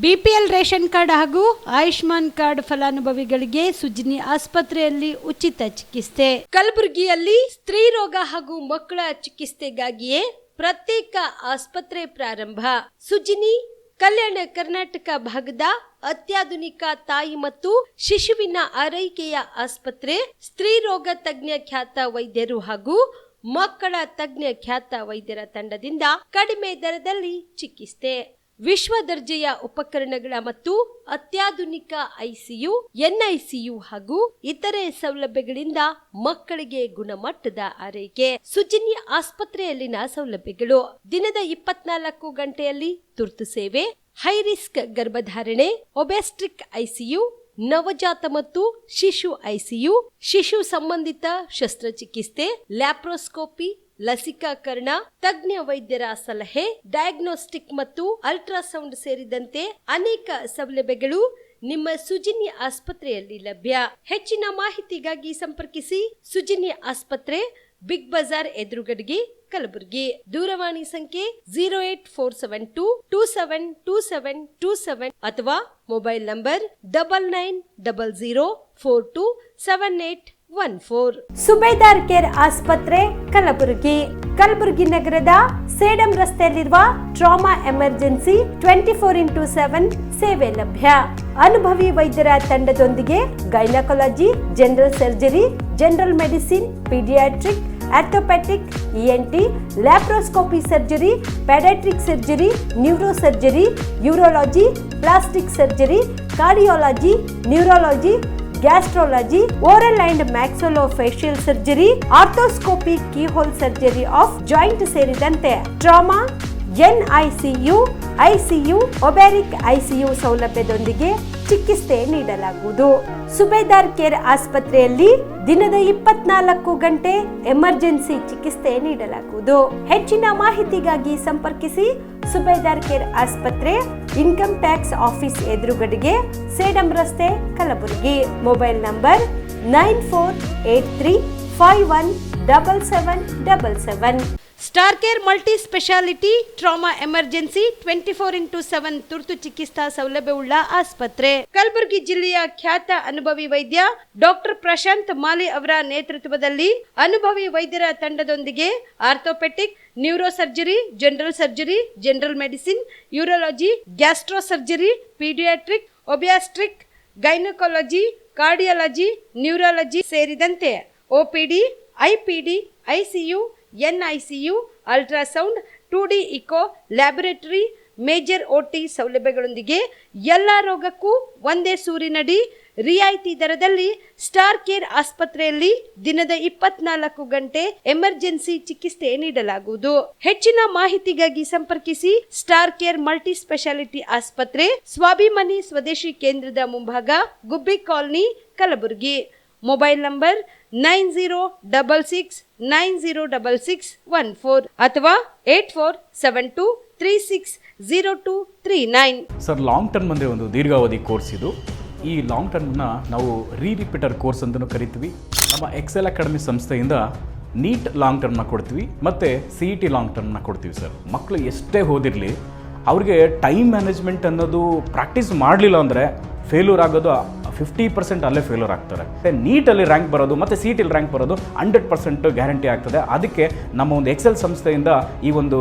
BPL ration card ಹಾಗೂ Ayushman card ಫಲಾನುಭವಿಗಳಿಗೆ ಸುಜ್ನಿ ಆಸ್ಪತ್ರೆಯಲ್ಲಿ ಉಚಿತ ಚಿಕಿತ್ಸೆ. ಕಲಬುರಗಿಯಲ್ಲಿ ಸ್ತ್ರೀ ರೋಗ ಹಾಗೂ ಮಕ್ಕಳ ಚಿಕಿತ್ಸೆಗಾಗಿಯೇ ಪ್ರತ್ಯೇಕ ಆಸ್ಪತ್ರೆ ಪ್ರಾರಂಭ. ಸುಜ್ನಿ ಕಲ್ಯಾಣ ಕರ್ನಾಟಕ ಭಾಗದ ಅತ್ಯಾಧುನಿಕ ತಾಯಿ ಮತ್ತು ಶಿಶುವಿನ ಆರೈಕೆಯ ಆಸ್ಪತ್ರೆ. ಸ್ತ್ರೀ ರೋಗ ತಜ್ಞ ಖ್ಯಾತ ವೈದ್ಯರು ಹಾಗೂ ಮಕ್ಕಳ ತಜ್ಞ ಖ್ಯಾತ ವೈದ್ಯರ ತಂಡದಿಂದ ಕಡಿಮೆ ದರದಲ್ಲಿ ಚಿಕಿತ್ಸೆ, ವಿಶ್ವ ದರ್ಜೆಯ ಉಪಕರಣಗಳ ಮತ್ತು ಅತ್ಯಾಧುನಿಕ ಐಸಿಯು, ಎನ್ಐಸಿಯು ಹಾಗೂ ಇತರೆ ಸೌಲಭ್ಯಗಳಿಂದ ಮಕ್ಕಳಿಗೆ ಗುಣಮಟ್ಟದ ಆರೈಕೆ. ಸುಜ್ನಿ ಆಸ್ಪತ್ರೆಯಲ್ಲಿನ ಸೌಲಭ್ಯಗಳು: ದಿನದ 24 ಗಂಟೆಯಲ್ಲಿ ತುರ್ತು ಸೇವೆ, ಹೈ ರಿಸ್ಕ್ ಗರ್ಭಧಾರಣೆ, ಒಬೆಸ್ಟ್ರಿಕ್ ಐಸಿಯು, ನವಜಾತ ಮತ್ತು ಶಿಶು ಐಸಿಯು, ಶಿಶು ಸಂಬಂಧಿತ ಶಸ್ತ್ರಚಿಕಿತ್ಸೆ, ಲ್ಯಾಪ್ರೋಸ್ಕೋಪಿ, ಲಸಿಕಾಕರಣ, ತಜ್ಞ ವೈದ್ಯರ ಸಲಹೆ, ಡಯಾಗ್ನೋಸ್ಟಿಕ್ ಮತ್ತು ಅಲ್ಟ್ರಾಸೌಂಡ್ ಸೇರಿದಂತೆ ಅನೇಕ ಸೌಲಭ್ಯಗಳು ನಿಮ್ಮ ಸುಜ್ನಿ ಆಸ್ಪತ್ರೆಯಲ್ಲಿ ಲಭ್ಯ. ಹೆಚ್ಚಿನ ಮಾಹಿತಿಗಾಗಿ ಸಂಪರ್ಕಿಸಿ ಸುಜ್ನಿ ಆಸ್ಪತ್ರೆ, ಬಿಗ್ ಬಜಾರ್ ಎದುರುಗಡೆಗೆ, ಕಲಬುರಗಿ. ದೂರವಾಣಿ ಸಂಖ್ಯೆ 08472727227 ಅಥವಾ ಮೊಬೈಲ್ ನಂಬರ್ 9900427814. ಸುಬೇದಾರ್ ಕೇರ್ ಆಸ್ಪತ್ರೆ, ಕಲಬುರಗಿ. ಕಲಬುರಗಿ ನಗರದ ಸೇಡಂ ರಸ್ತೆಯಲ್ಲಿರುವ ಟ್ರಾಮಾ ಎಮರ್ಜೆನ್ಸಿ 24x7 ಸೇವೆ ಲಭ್ಯ. ಅನುಭವಿ ವೈದ್ಯರ ತಂಡದೊಂದಿಗೆ gynaecology, general surgery, general medicine, paediatric, orthopaedic, ENT, laparoscopy surgery, paediatric surgery, neuro surgery, urology, plastic surgery, cardiology, neurology, gastrology, oral and maxillofacial surgery, arthroscopy, keyhole surgery of joint ಸೇರಿದಂತೆ trauma, NICU, ICU, obstetric ICU ಸೌಲಭ್ಯದೊಂದಿಗೆ ಚಿಕಿತ್ಸೆ ನೀಡಲಾಗುವುದು. ಸುಬೇದಾರ್ care ಆಸ್ಪತ್ರೆಯಲ್ಲಿ ದಿನದ 24 ಗಂಟೆ emergency ಚಿಕಿತ್ಸೆ ನೀಡಲಾಗುವುದು. ಹೆಚ್ಚಿನ ಮಾಹಿತಿಗಾಗಿ ಸಂಪರ್ಕಿಸಿ ಸುಬೇದಾರ್ ಕೇರ್ ಆಸ್ಪತ್ರೆ, ಇನ್ಕಮ್ ಟ್ಯಾಕ್ಸ್ ಆಫೀಸ್ ಎದುರುಗಡೆಗೆ, ಸೇಡಂ ರಸ್ತೆ, Kalaburagi. Mobile number 9483517777. Star care multi speciality trauma emergency 24x7 ತುರ್ತು ಚಿಕಿತ್ಸಾ ಸೌಲಭ್ಯವುಳ್ಳ ಆಸ್ಪತ್ರೆ. ಕಲಬುರಗಿ ಜಿಲ್ಲೆಯ ಖ್ಯಾತ ಅನುಭವಿ ವೈದ್ಯ ಡಾಕ್ಟರ್ ಪ್ರಶಾಂತ್ ಮಾಲೆ ಅವರ ನೇತೃತ್ವದಲ್ಲಿ ಅನುಭವಿ ವೈದ್ಯರ ತಂಡದೊಂದಿಗೆ orthopaedic, neuro surgery, general surgery, general medicine, urology, gastro surgery, paediatric, obstetric, gynaecology, cardiology, neurology ಸೇರಿದಂತೆ OPD, IPD, ICU, NICU, ultrasound, 2D echo, laboratory, major OT ಸೌಲಭ್ಯಗಳೊಂದಿಗೆ ಎಲ್ಲ ರೋಗಕ್ಕೂ ಒಂದೇ ಸೂರಿನಡಿ ರಿಯಾಯಿತಿ ದರದಲ್ಲಿ ಸ್ಟಾರ್ ಕೇರ್ ಆಸ್ಪತ್ರೆಯಲ್ಲಿ ದಿನದ 24 ಗಂಟೆ ಎಮರ್ಜೆನ್ಸಿ ಚಿಕಿತ್ಸೆ ನೀಡಲಾಗುವುದು. ಹೆಚ್ಚಿನ ಮಾಹಿತಿಗಾಗಿ ಸಂಪರ್ಕಿಸಿ ಸ್ಟಾರ್ ಕೇರ್ ಮಲ್ಟಿ ಸ್ಪೆಷಾಲಿಟಿ ಆಸ್ಪತ್ರೆ, ಸ್ವಾಭಿಮಾನಿ ಸ್ವದೇಶಿ ಕೇಂದ್ರದ ಮುಂಭಾಗ, ಗುಬ್ಬಿ ಕಾಲನಿ, ಕಲಬುರಗಿ. ಮೊಬೈಲ್ ನಂಬರ್ 9066906614 ಅಥವಾ 8472360239. ಸರ್, ಲಾಂಗ್ ಟರ್ಮ್ ಅಂದರೆ ಒಂದು ದೀರ್ಘಾವಧಿ ಕೋರ್ಸ್ ಇದು. ಈ ಲಾಂಗ್ ಟರ್ಮ್ನ ನಾವು ರಿಪೀಟರ್ ಕೋರ್ಸ್ ಅಂತಲೂ ಕರಿತೀವಿ. ನಮ್ಮ ಎಕ್ಸೆಲ್ ಅಕಾಡೆಮಿ ಸಂಸ್ಥೆಯಿಂದ ನೀಟ್ ಲಾಂಗ್ ಟರ್ಮ್ನ ಕೊಡ್ತೀವಿ ಮತ್ತು CET ಲಾಂಗ್ ಟರ್ಮ್ನ ಕೊಡ್ತೀವಿ. ಸರ್, ಮಕ್ಕಳು ಎಷ್ಟೇ ಓದಿರಲಿ ಅವ್ರಿಗೆ ಟೈಮ್ ಮ್ಯಾನೇಜ್ಮೆಂಟ್ ಅನ್ನೋದು ಪ್ರಾಕ್ಟೀಸ್ ಮಾಡಲಿಲ್ಲ ಅಂದರೆ ಫೇಲ್ಯೂರ್ ಆಗೋದು 50% ಅಲ್ಲೇ ಫೇಲ್ಯೂರ್ ಆಗ್ತಾರೆ. ನೀಟಲ್ಲಿ ರ್ಯಾಂಕ್ ಬರೋದು ಮತ್ತು CETಲಿ ರ್ಯಾಂಕ್ ಬರೋದು 100% ಗ್ಯಾರಂಟಿ ಆಗ್ತದೆ. ಅದಕ್ಕೆ ನಮ್ಮ ಒಂದು ಎಕ್ಸೆಲ್ ಸಂಸ್ಥೆಯಿಂದ ಈ ಒಂದು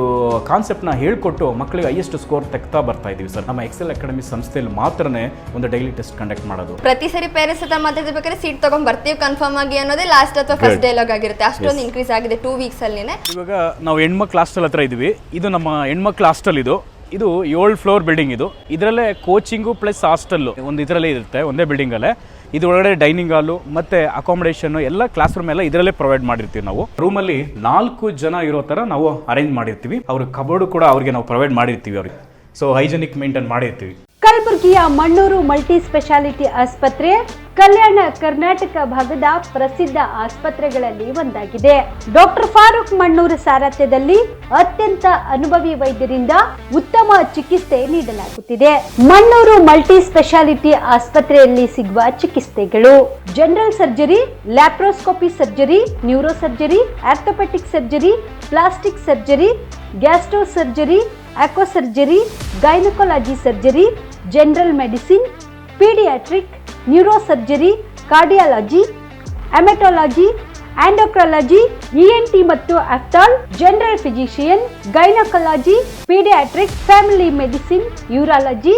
ಕಾನ್ಸೆಪ್ಟ್ನ ಹೇಳ್ಕೊಟ್ಟು ಮಕ್ಕಳಿಗೆ ಹೈಯೆಸ್ಟ್ ಸ್ಕೋರ್ ತೆಗ್ತಾ ಬರ್ತಾ ಇದ್ದೀವಿ. ಸರ್, ನಮ್ಮ ಎಕ್ಸೆಲ್ ಅಕಾಡೆಮಿ ಸಂಸ್ಥೆಯಲ್ಲಿ ಮಾತ್ರನೇ ಒಂದು ಡೈಲಿ ಟೆಸ್ಟ್ ಕಂಡಕ್ಟ್ ಮಾಡೋದು. ಪ್ರತಿ ಸರಿ ಪೇರೆಂಟ್ಸ್ ಹತ್ರ ಮಾತಾಡ್ಬೇಕಾದ್ರೆ ಸೀಟ್ ತಗೊಂಡ್ ಬರ್ತೀವಿ ಕನ್ಫರ್ಮ್ ಆಗಿ ಅನ್ನೋದೇ ಲಾಸ್ಟ್ ಅಥವಾ ಫಸ್ಟ್ ಡೈಲಾಗ್ ಆಗಿರುತ್ತೆ. ಅಷ್ಟೊಂದು ಇನ್ಕ್ರೀಸ್ ಆಗಿದೆ 2 ವೀಕ್ಸ್ ಅಲ್ಲಿನೇ. ಇವಾಗ ನಾವು ಹೆಣ್ಮಕ್ಳು ಹಾಸ್ಟೆಲ್ ಹತ್ರ ಇದ್ದೀವಿ. ಇದು ನಮ್ಮ ಹೆಣ್ಮಕ್ಳು ಹಾಸ್ಟೆಲ್. ಇದು 7 ಫ್ಲೋರ್ ಬಿಲ್ಡಿಂಗ್. ಇದರಲ್ಲೇ ಕೋಚಿಂಗು ಪ್ಲಸ್ ಹಾಸ್ಟೆಲ್ ಒಂದು ಇದರಲ್ಲೇ ಇರುತ್ತೆ, ಒಂದೇ ಬಿಲ್ಡಿಂಗಲ್ಲೇ. ಇದು ಒಳಗಡೆ ಡೈನಿಂಗ್ ಹಾಲು ಮತ್ತು ಅಕಾಮಿಡೇಷನ್ ಎಲ್ಲ ಕ್ಲಾಸ್ ರೂಮ್ ಎಲ್ಲ ಇದರಲ್ಲೇ ಪ್ರೊವೈಡ್ ಮಾಡಿರ್ತೀವಿ. ನಾವು ರೂಮಲ್ಲಿ 4 ಜನ ಇರೋ ಥರ ನಾವು ಅರೇಂಜ್ ಮಾಡಿರ್ತೀವಿ. ಅವ್ರ ಕಬೋರ್ಡು ಕೂಡ ಅವ್ರಿಗೆ ನಾವು ಪ್ರೊವೈಡ್ ಮಾಡಿರ್ತೀವಿ. ಅವ್ರಿಗೆ ಸೊ ಹೈಜೆನಿಕ್ ಮೇಂಟೈನ್ ಮಾಡಿರ್ತೀವಿ. ಕಲಬುರಗಿಯ ಮಣ್ಣೂರು ಮಲ್ಟಿ ಸ್ಪೆಷಾಲಿಟಿ ಆಸ್ಪತ್ರೆ ಕಲ್ಯಾಣ ಕರ್ನಾಟಕ ಭಾಗದ ಪ್ರಸಿದ್ಧ ಆಸ್ಪತ್ರೆಗಳಲ್ಲಿ ಒಂದಾಗಿದೆ. ಡಾಕ್ಟರ್ ಫಾರೂಕ್ ಮಣ್ಣೂರು ಸಾರಥ್ಯದಲ್ಲಿ ಅತ್ಯಂತ ಅನುಭವಿ ವೈದ್ಯರಿಂದ ಉತ್ತಮ ಚಿಕಿತ್ಸೆ ನೀಡಲಾಗುತ್ತಿದೆ. ಮಣ್ಣೂರು ಮಲ್ಟಿ ಸ್ಪೆಷಾಲಿಟಿ ಆಸ್ಪತ್ರೆಯಲ್ಲಿ ಸಿಗುವ ಚಿಕಿತ್ಸೆಗಳು: general surgery, laparoscopy surgery, neuro surgery, orthopaedic surgery, plastic surgery, gastro surgery, aqua surgery, gynaecology surgery, general medicine, paediatric, neurosurgery, cardiology, haematology, endocrinology, ENT ಮತ್ತು ophthal, general physician, gynaecology, paediatric, family medicine, urology,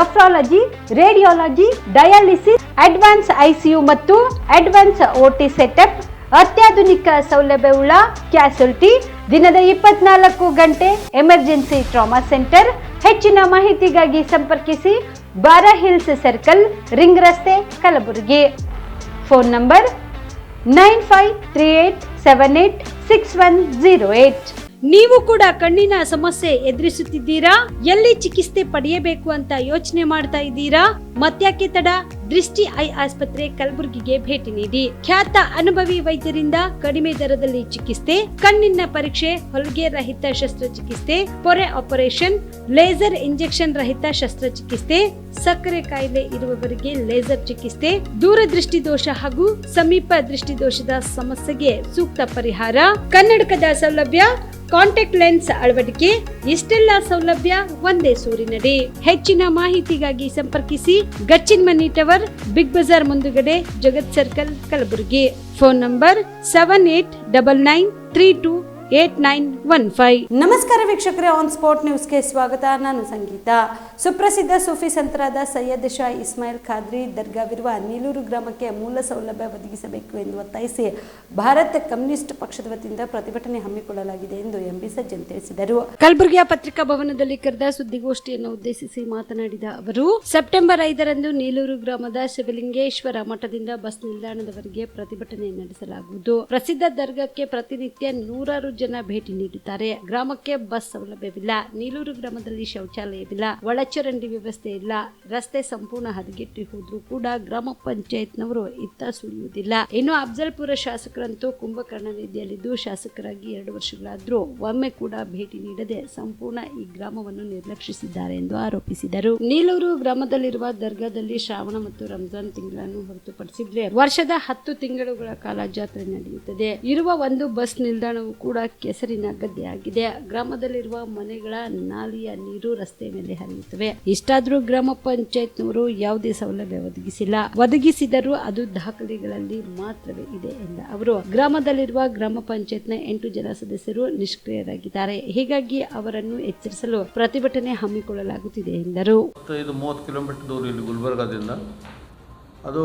nephrology, radiology, dialysis, advance ICU ಮತ್ತು advance OT setup, ಅತ್ಯಾಧುನಿಕ ಸೌಲಭ್ಯವುಳ್ಳ ಕ್ಯಾಸುಲಿಟಿ, ದಿನದ 24 ಗಂಟೆ emergency trauma centre. ಹೆಚ್ಚಿನ ಮಾಹಿತಿಗಾಗಿ ಸಂಪರ್ಕಿಸಿ ಬಾರಾ hills circle, ring ರಸ್ತೆ, ಕಲಬುರಗಿ. Phone number 9538786108. ನೀವು ಕೂಡ ಕಣ್ಣಿನ ಸಮಸ್ಯೆ ಎದುರಿಸುತ್ತಿದ್ದೀರಾ? ಎಲ್ಲಿ ಚಿಕಿತ್ಸೆ ಪಡೆಯಬೇಕು ಅಂತ ಯೋಚನೆ ಮಾಡ್ತಾ ಇದ್ದೀರಾ? ಮತ್ಯಾಕೆ ತಡ? ದೃಷ್ಟಿ ಐ ಆಸ್ಪತ್ರೆ ಕಲಬುರಗಿಗೆ ಭೇಟಿ ನೀಡಿ. ಖ್ಯಾತ ಅನುಭವಿ ವೈದ್ಯರಿಂದ ಕಡಿಮೆ ದರದಲ್ಲಿ ಚಿಕಿತ್ಸೆ, ಕಣ್ಣಿನ ಪರೀಕ್ಷೆ, ಹೊಲಿಗೆ ರಹಿತ ಶಸ್ತ್ರಚಿಕಿತ್ಸೆ, ಪೊರೆ ಆಪರೇಷನ್, ಲೇಸರ್ ಇಂಜೆಕ್ಷನ್ ರಹಿತ ಶಸ್ತ್ರಚಿಕಿತ್ಸೆ, ಸಕ್ಕರೆ ಕಾಯಿಲೆ ಇರುವವರಿಗೆ ಲೇಸರ್ ಚಿಕಿತ್ಸೆ, ದೂರದೃಷ್ಟಿ ದೋಷ ಹಾಗೂ ಸಮೀಪ ದೃಷ್ಟಿ ದೋಷದ ಸಮಸ್ಯೆಗೆ ಸೂಕ್ತ ಪರಿಹಾರ, ಕನ್ನಡಕದ ಸೌಲಭ್ಯ, ಕಾಂಟ್ಯಾಕ್ಟ್ ಲೆನ್ಸ್ ಅಳವಡಿಕೆ, ಇಷ್ಟೆಲ್ಲ ಸೌಲಭ್ಯ ಒಂದೇ ಸೂರಿನಡಿ. ಹೆಚ್ಚಿನ ಮಾಹಿತಿಗಾಗಿ ಸಂಪರ್ಕಿಸಿ Gachchinmani tower, Big Bazaar ಮುಂದುಗಡೆ, Jagat circle, Kalaburagi. Phone number 7899328915. ನಮಸ್ಕಾರ ವೀಕ್ಷಕರೇ, ಆನ್ ಸ್ಪಾಟ್ ನ್ಯೂಸ್ಗೆ ಸ್ವಾಗತ. ನಾನು ಸಂಗೀತ. ಸುಪ್ರಸಿದ್ಧ ಸೂಫಿ ಸಂತರಾದ ಸೈಯದ್ ಶಾ ಇಸ್ಮಾಯಿಲ್ ಖಾದ್ರಿ ದರ್ಗಾವಿರುವ ನೀಲೂರು ಗ್ರಾಮಕ್ಕೆ ಮೂಲ ಸೌಲಭ್ಯ ಒದಗಿಸಬೇಕು ಎಂದು ಒತ್ತಾಯಿಸಿ ಭಾರತ ಕಮ್ಯುನಿಸ್ಟ್ ಪಕ್ಷದ ವತಿಯಿಂದ ಪ್ರತಿಭಟನೆ ಹಮ್ಮಿಕೊಳ್ಳಲಾಗಿದೆ ಎಂದು MB ಸಜ್ಜನ್ ತಿಳಿಸಿದರು. ಕಲಬುರಗಿಯ ಪತ್ರಿಕಾ ಭವನದಲ್ಲಿ ಕರೆದ ಸುದ್ದಿಗೋಷ್ಠಿಯನ್ನು ಉದ್ದೇಶಿಸಿ ಮಾತನಾಡಿದ ಅವರು, ಸೆಪ್ಟೆಂಬರ್ 5ರಂದು ನೀಲೂರು ಗ್ರಾಮದ ಶಿವಲಿಂಗೇಶ್ವರ ಮಠದಿಂದ ಬಸ್ ನಿಲ್ದಾಣದವರೆಗೆ ಪ್ರತಿಭಟನೆ ನಡೆಸಲಾಗುವುದು. ಪ್ರಸಿದ್ಧ ದರ್ಗಾಕ್ಕೆ ಪ್ರತಿನಿತ್ಯ ನೂರಾರು ಜನ ಭೇಟಿ ನೀಡುತ್ತಾರೆ. ಗ್ರಾಮಕ್ಕೆ ಬಸ್ ಸೌಲಭ್ಯವಿಲ್ಲ. ನೀಲೂರು ಗ್ರಾಮದಲ್ಲಿ ಶೌಚಾಲಯವಿಲ್ಲ, ಒಳಚರಂಡಿ ವ್ಯವಸ್ಥೆ ಇಲ್ಲ. ರಸ್ತೆ ಸಂಪೂರ್ಣ ಹದಗೆಟ್ಟು ಹೋದ್ರೂ ಕೂಡ ಗ್ರಾಮ ಪಂಚಾಯತ್ನವರು ಇತ್ತ ಸುಳಿಯುವುದಿಲ್ಲ. ಇನ್ನು ಅಫ್ಜಲ್ಪುರ ಶಾಸಕರಂತೂ ಕುಂಭಕರ್ಣ ನಿಧಿಯಲ್ಲಿದ್ದು ಶಾಸಕರಾಗಿ 2 ವರ್ಷಗಳಾದ್ರೂ ಒಮ್ಮೆ ಕೂಡ ಭೇಟಿ ನೀಡದೆ ಸಂಪೂರ್ಣ ಈ ಗ್ರಾಮವನ್ನು ನಿರ್ಲಕ್ಷಿಸಿದ್ದಾರೆ ಎಂದು ಆರೋಪಿಸಿದರು. ನೀಲೂರು ಗ್ರಾಮದಲ್ಲಿರುವ ದರ್ಗಾದಲ್ಲಿ ಶ್ರಾವಣ ಮತ್ತು ರಂಜಾನ್ ತಿಂಗಳನ್ನು ಹೊರತುಪಡಿಸಿದ್ರೆ ವರ್ಷದ 10 ತಿಂಗಳುಗಳ ಕಾಲ ಜಾತ್ರೆ ನಡೆಯುತ್ತದೆ. ಇರುವ ಒಂದು ಬಸ್ ನಿಲ್ದಾಣವು ಕೂಡ ಕೆಸರಿನ ಗದ್ದೆಯಾಗಿದೆ. ಗ್ರಾಮದಲ್ಲಿರುವ ಮನೆಗಳ ನಾಲಿಯ ನೀರು ರಸ್ತೆ ಮೇಲೆ ಹರಿಯುತ್ತವೆ. ಇಷ್ಟಾದ್ರೂ ಗ್ರಾಮ ಪಂಚಾಯತ್ನವರು ಯಾವುದೇ ಸೌಲಭ್ಯ ಒದಗಿಸಿದರೂ ಅದು ದಾಖಲೆಗಳಲ್ಲಿ ಮಾತ್ರವೇ ಇದೆ ಎಂದ ಅವರು, ಗ್ರಾಮದಲ್ಲಿರುವ ಗ್ರಾಮ ಪಂಚಾಯತ್ನ 8 ಜನ ಸದಸ್ಯರು ನಿಷ್ಕ್ರಿಯರಾಗಿದ್ದಾರೆ. ಹೀಗಾಗಿ ಅವರನ್ನು ಎಚ್ಚರಿಸಲು ಪ್ರತಿಭಟನೆ ಹಮ್ಮಿಕೊಳ್ಳಲಾಗುತ್ತಿದೆ ಎಂದರು. 30 ಕಿಲೋಮೀಟರ್ ದೂರ ಇಲ್ಲಿ ಗುಲ್ಬರ್ಗಾದಿಂದ. ಅದು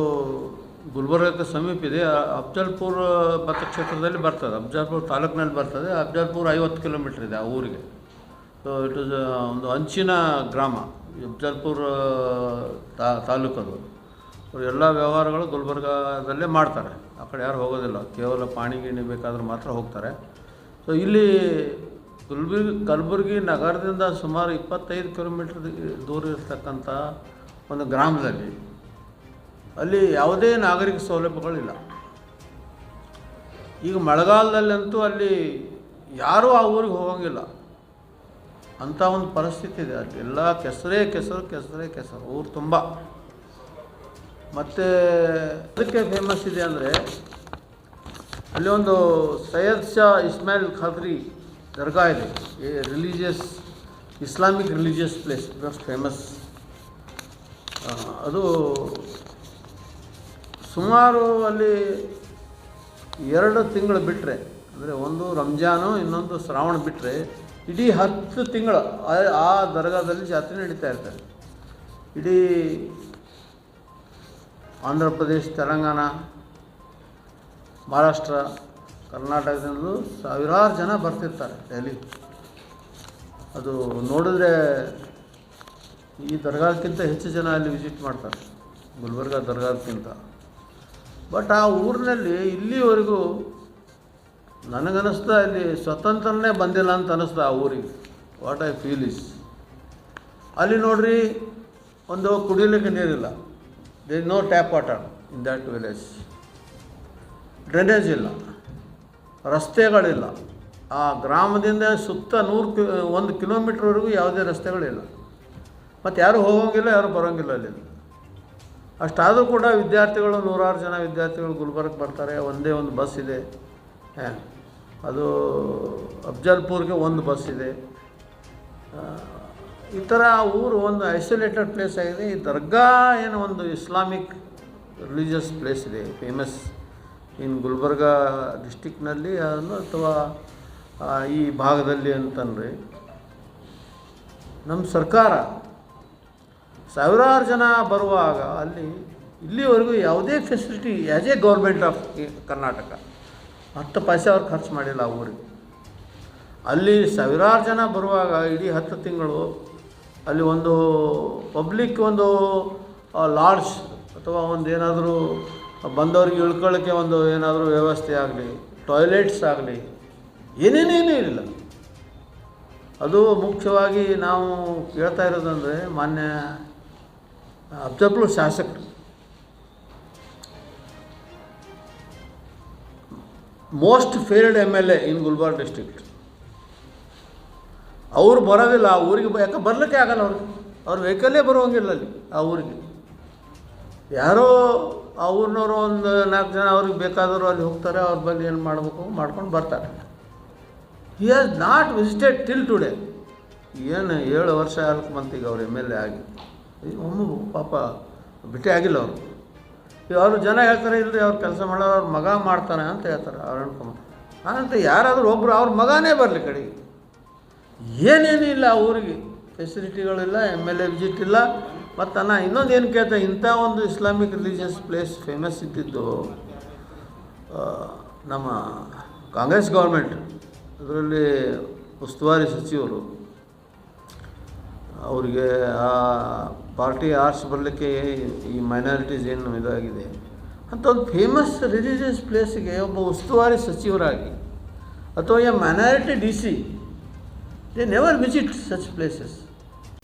ಗುಲ್ಬರ್ಗಕ್ಕೆ ಸಮೀಪ ಇದೆ. ಅಫ್ಜಲ್ಪುರ ಮತಕ್ಷೇತ್ರದಲ್ಲಿ ಬರ್ತದೆ, ಅಫ್ಜಲ್ಪುರ ತಾಲೂಕಿನಲ್ಲಿ ಬರ್ತದೆ. ಅಫ್ಜಲ್ಪುರ 50 ಕಿಲೋಮೀಟರ್ ಇದೆ ಆ ಊರಿಗೆ. ಸೊ ಇಟ್ ಇಸ್ ಒಂದು ಅಂಚಿನ ಗ್ರಾಮ ಅಫ್ಜಲ್ಪುರ ತಾಲೂಕದು. ಎಲ್ಲ ವ್ಯವಹಾರಗಳು ಗುಲ್ಬರ್ಗಾದಲ್ಲೇ ಮಾಡ್ತಾರೆ. ಆ ಕಡೆ ಯಾರು ಹೋಗೋದಿಲ್ಲ, ಕೇವಲ ಪಾಣಿ ಗಿಣಿ ಬೇಕಾದ್ರೆ ಮಾತ್ರ ಹೋಗ್ತಾರೆ. ಸೊ ಇಲ್ಲಿ ಕಲಬುರಗಿ ನಗರದಿಂದ ಸುಮಾರು 25 ಕಿಲೋಮೀಟರ್ ದೂರ ಇರತಕ್ಕಂಥ ಒಂದು ಗ್ರಾಮದಲ್ಲಿ ಅಲ್ಲಿ ಯಾವುದೇ ನಾಗರಿಕ ಸೌಲಭ್ಯಗಳಿಲ್ಲ. ಈಗ ಮಳೆಗಾಲದಲ್ಲಂತೂ ಅಲ್ಲಿ ಯಾರೂ ಆ ಊರಿಗೆ ಹೋಗೋಂಗಿಲ್ಲ ಅಂಥ ಒಂದು ಪರಿಸ್ಥಿತಿ ಇದೆ. ಅಲ್ಲಿ ಎಲ್ಲ ಕೆಸರು ಊರು ತುಂಬ. ಮತ್ತು ಅದಕ್ಕೆ ಫೇಮಸ್ ಇದೆ ಅಂದರೆ ಅಲ್ಲಿ ಒಂದು ಸೈಯದ್ ಶಾ ಇಸ್ಮಾಯಿಲ್ ಖಾದ್ರಿ ದರ್ಗಾ ಇದೆ. Islamic religious place, that's famous. ಅದು ಸುಮಾರು ಅಲ್ಲಿ 2 ತಿಂಗಳು ಬಿಟ್ಟರೆ, ಅಂದರೆ ಒಂದು ರಂಜಾನು ಇನ್ನೊಂದು ಶ್ರಾವಣ ಬಿಟ್ಟರೆ ಇಡೀ 10 ತಿಂಗಳು ಆ ದರ್ಗಾದಲ್ಲಿ ಜಾತ್ರೆ ನಡೀತಾ ಇರ್ತಾರೆ. ಇಡೀ ಆಂಧ್ರ ಪ್ರದೇಶ, ತೆಲಂಗಾಣ, ಮಹಾರಾಷ್ಟ್ರ, ಕರ್ನಾಟಕದಿಂದಲೂ ಸಾವಿರಾರು ಜನ ಬರ್ತಿರ್ತಾರೆ ಡೈಲಿ. ಅದು ನೋಡಿದ್ರೆ ಈ ದರ್ಗಾಕ್ಕಿಂತ ಹೆಚ್ಚು ಜನ ಅಲ್ಲಿ ವಿಸಿಟ್ ಮಾಡ್ತಾರೆ, ಗುಲ್ಬರ್ಗಾ ದರ್ಗಾಕ್ಕಿಂತ. ಬಟ್ ಆ ಊರಿನಲ್ಲಿ ಇಲ್ಲಿವರೆಗೂ ನನಗನ್ನಿಸ್ತಾ ಇಲ್ಲಿ ಸ್ವತಂತ್ರನೇ ಬಂದಿಲ್ಲ ಅಂತ ಅನ್ನಿಸ್ತಾ ಆ ಊರಿಗೆ. ವಾಟ್ ಐ ಫೀಲ್ ಇಸ್, ಅಲ್ಲಿ ನೋಡ್ರಿ ಒಂದು ಕುಡಿಯಲಿಕ್ಕೆ ನೀರಿಲ್ಲ. There is no tap water in that village. Drainage ಇಲ್ಲ, ರಸ್ತೆಗಳಿಲ್ಲ. ಆ ಗ್ರಾಮದಿಂದ ಸುತ್ತ 1 ಕಿಲೋಮೀಟ್ರ್ವರೆಗೂ ಯಾವುದೇ ರಸ್ತೆಗಳಿಲ್ಲ. ಮತ್ತು ಯಾರೂ ಹೋಗೋಂಗಿಲ್ಲ, ಯಾರೂ ಬರೋಂಗಿಲ್ಲ ಅಲ್ಲಿ. ಅಷ್ಟಾದರೂ ಕೂಡ ವಿದ್ಯಾರ್ಥಿಗಳು, ನೂರಾರು ಜನ ವಿದ್ಯಾರ್ಥಿಗಳು ಗುಲ್ಬರ್ಗಕ್ಕೆ ಬರ್ತಾರೆ. ಒಂದೇ ಒಂದು ಬಸ್ ಇದೆ. ಅದು ಅಫ್ಜಲ್ಪುರ್ಗೆ ಒಂದು ಬಸ್ ಇದೆ. ಈ ಥರ ಊರು ಒಂದು ಐಸೋಲೇಟೆಡ್ ಪ್ಲೇಸ್ ಆಗಿದೆ. ಈ ದರ್ಗಾ ಏನೋ ಒಂದು ಇಸ್ಲಾಮಿಕ್ ರಿಲಿಜಿಯಸ್ ಪ್ಲೇಸ್ ಇದೆ, ಫೇಮಸ್ ಇನ್ ಗುಲ್ಬರ್ಗ ಡಿಸ್ಟಿಕ್ನಲ್ಲಿ ಅಥವಾ ಈ ಭಾಗದಲ್ಲಿ ಅಂತಂದರೆ ನಮ್ಮ ಸರ್ಕಾರ ಸಾವಿರಾರು ಜನ ಬರುವಾಗ ಇಲ್ಲಿವರೆಗೂ ಯಾವುದೇ facility as A government of Karnataka 10 ಪೈಸೆ ಅವ್ರು ಖರ್ಚು ಮಾಡಿಲ್ಲ ಆ ಊರಿಗೆ. ಅಲ್ಲಿ ಸಾವಿರಾರು ಜನ ಬರುವಾಗ ಇಡೀ 10 ತಿಂಗಳು ಅಲ್ಲಿ ಒಂದು ಪಬ್ಲಿಕ್ ಒಂದು ಲಾಡ್ಜ್ ಅಥವಾ ಒಂದು ಏನಾದರೂ ಬಂದವ್ರಿಗೆ ಇಳ್ಕೊಳ್ಳೋಕ್ಕೆ ಒಂದು ಏನಾದರೂ ವ್ಯವಸ್ಥೆ ಆಗಲಿ, ಟಾಯ್ಲೆಟ್ಸ್ ಆಗಲಿ, ಏನೇನೇನೂ ಇಲ್ಲ. ಅದು ಮುಖ್ಯವಾಗಿ ನಾವು ಕೇಳ್ತಾ ಇರೋದಂದರೆ ಮಾನ್ಯ ಅಫ್ಜಲ್ಪುರ ಶಾಸಕರು ಮೋಸ್ಟ್ ಫೇಲ್ಡ್ MLA ಇನ್ ಗುಲ್ಬರ್ಗ ಡಿಸ್ಟ್ರಿಕ್ಟ್. ಅವರು ಬರೋದಿಲ್ಲ ಆ ಊರಿಗೆ, ಯಾಕೆ ಬರಲಿಕ್ಕೆ ಆಗಲ್ಲ ಅವ್ರ ವೆಹಿಕಲ್ಲೇ ಬರುವಂಗಿಲ್ಲ ಅಲ್ಲಿ ಆ ಊರಿಗೆ. ಯಾರೋ ಆ ಊರಿನವರು ಒಂದು 4 ಜನ ಅವ್ರಿಗೆ ಬೇಕಾದವರು ಅಲ್ಲಿ ಹೋಗ್ತಾರೆ, ಅವ್ರ ಬಂದು ಏನು ಮಾಡಬೇಕು ಮಾಡ್ಕೊಂಡು ಬರ್ತಾರೆ. He has not visited till today. ಏನು 7 ವರ್ಷ 4 ಮಂತಿಗೆ ಅವ್ರು MLA ಆಗಿ ಒಮ್ಮೆ ಪಾಪ ಭೇಟಿ ಆಗಿಲ್ಲ ಅವರು. ಅವರು ಜನ ಹೇಳ್ತಾರೆ ಇಲ್ಲರಿ ಅವ್ರು ಕೆಲಸ ಮಾಡೋರು ಅವ್ರ ಮಗ ಮಾಡ್ತಾನೆ ಅಂತ ಹೇಳ್ತಾರೆ. ಅವ್ರು ಅನ್ಕೊಂಬ ಅಂತ ಯಾರಾದರೂ ಒಬ್ಬರು ಅವ್ರ ಮಗನೇ ಬರಲಿ ಕಡೆಗೆ. ಏನೇನು ಇಲ್ಲ ಆ ಊರಿಗೆ, ಫೆಸಿಲಿಟಿಗಳಿಲ್ಲ, MLA ವಿಸಿಟ್ ಇಲ್ಲ. ಮತ್ತು ನಾನು ಇನ್ನೊಂದು ಏನು ಕೇಳ್ತೆ, ಇಂಥ ಒಂದು ಇಸ್ಲಾಮಿಕ್ ರಿಲಿಜಿಯಸ್ ಪ್ಲೇಸ್ ಫೇಮಸ್ ಇದ್ದಿದ್ದು ನಮ್ಮ ಕಾಂಗ್ರೆಸ್ ಗೌರ್ಮೆಂಟ್, ಅದರಲ್ಲಿ ಉಸ್ತುವಾರಿ ಸಚಿವರು ಅವರಿಗೆ ಆ ಪಾರ್ಟಿ ಆರ್ಟ್ಸ್ ಬರಲಿಕ್ಕೆ ಈ ಮೈನಾರಿಟೀಸ್ ಏನು ಇದಾಗಿದೆ ಅಂತ ಒಂದು ಫೇಮಸ್ ರಿಲಿಜಿಯಸ್ ಪ್ಲೇಸಿಗೆ ಒಬ್ಬ ಉಸ್ತುವಾರಿ ಸಚಿವರಾಗಿ ಅಥವಾ ಈ minority DC, they never visit such places.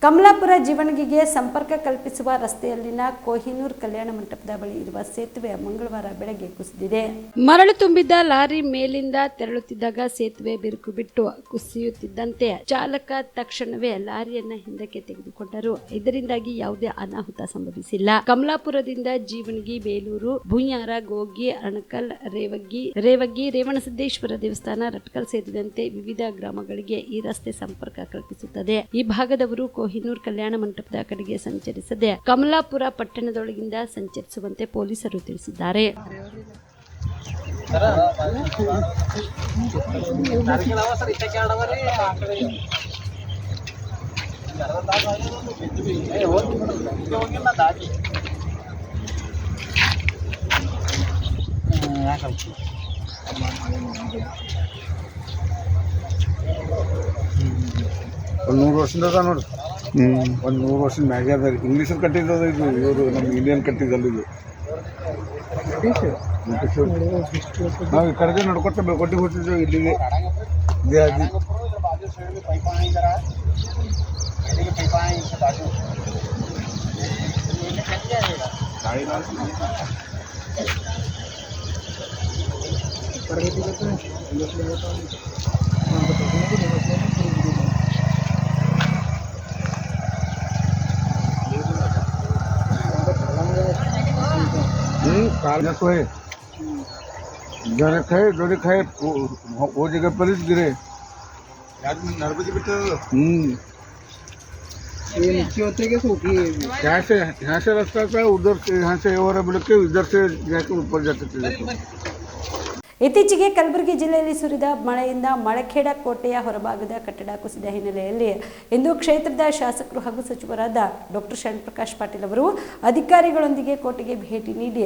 Kamalapura ಜೀವಣಗಿಗೆ ಸಂಪರ್ಕ ಕಲ್ಪಿಸುವ ರಸ್ತೆಯಲ್ಲಿನ ಕೊಹಿನೂರ್ ಕಲ್ಯಾಣ ಮಂಟಪದ ಬಳಿ ಇರುವ ಸೇತುವೆ ಮಂಗಳವಾರ ಬೆಳಗ್ಗೆ ಕುಸಿದಿದೆ. ಮರಳು ತುಂಬಿದ್ದ ಲಾರಿ ಮೇಲಿಂದ ತೆರಳುತ್ತಿದ್ದಾಗ ಸೇತುವೆ ಬಿರುಕು ಬಿಟ್ಟು ಕುಸಿಯುತ್ತಿದ್ದಂತೆ ಚಾಲಕ ತಕ್ಷಣವೇ ಲಾರಿಯನ್ನ ಹಿಂದಕ್ಕೆ ತೆಗೆದುಕೊಂಡರು. ಇದರಿಂದಾಗಿ ಯಾವುದೇ ಅನಾಹುತ ಸಂಭವಿಸಿಲ್ಲ. ಕಮಲಾಪುರದಿಂದ ಜೀವಣಗಿ, ಬೇಲೂರು, ಭುಯ್ಯಾರ, ಗೋಗಿ, ಅಣಕಲ್, ರೇವಗ್ಗಿ, ರೇವಣಸಿದ್ದೇಶ್ವರ ದೇವಸ್ಥಾನ, ರಟ್ಕಲ್ ಸೇರಿದಂತೆ ವಿವಿಧ ಗ್ರಾಮಗಳಿಗೆ ಈ ರಸ್ತೆ ಸಂಪರ್ಕ ಕಲ್ಪಿಸುತ್ತದೆ. ಈ ಭಾಗದವರು ಕೊಹಿನೂರ್ ಕಲ್ಯಾಣ ಮಂಟಪದ ಕಡೆಗೆ ಸಂಚರಿಸದೆ ಕಮಲಾಪುರ ಪಟ್ಟಣದೊಳಗಿಂದ ಸಂಚರಿಸುವಂತೆ ಪೊಲೀಸರು ತಿಳಿಸಿದ್ದಾರೆ. ಒಂದು 100 ವರ್ಷದಿಂದ ಅದ ನೋಡ್ರಿ. ಒಂದು 100 ವರ್ಷದ ಮ್ಯಾಗೆ ಅದ. ಇಂಗ್ಲೀಷಲ್ಲಿ ಕಟ್ಟಿದ್ದದ ಇದು, ಇವರು ನಮ್ಮ ಇಂಡಿಯನ್ ಕಟ್ಟಿದ್ದಲ್ಲ ಇದು. ನಾವು ಈ ಕಡೆಗೆ ನಡ್ಕೊತ ಬೆಳ್ಕೊಟ್ಟಿಗೆ ಹೋಗ್ತಿದ್ದೇವೆ ಇಲ್ಲಿಗೆ. ಇದೇ ಆಗಿ जोरे खाए वो जगह पर ही गिरे. नर्मदी बिट्टे ये नीचे होते कैसे होती है? यहाँ से रास्ता था, उधर से यहाँ से और बोल के इधर से जाके ऊपर जाते थे. ಇತ್ತೀಚೆಗೆ ಕಲಬುರಗಿ ಜಿಲ್ಲೆಯಲ್ಲಿ ಸುರಿದ ಮಳೆಯಿಂದ ಮಳಖೇಡ ಕೋಟೆಯ ಹೊರಭಾಗದ ಕಟ್ಟಡ ಕುಸಿದ ಹಿನ್ನೆಲೆಯಲ್ಲಿ ಇಂದು ಕ್ಷೇತ್ರದ ಶಾಸಕರು ಹಾಗೂ ಸಚಿವರಾದ ಡಾಕ್ಟರ್ ಶರಣಪ್ರಕಾಶ್ ಪಾಟೀಲ್ ಅವರು ಅಧಿಕಾರಿಗಳೊಂದಿಗೆ ಕೋಟೆಗೆ ಭೇಟಿ ನೀಡಿ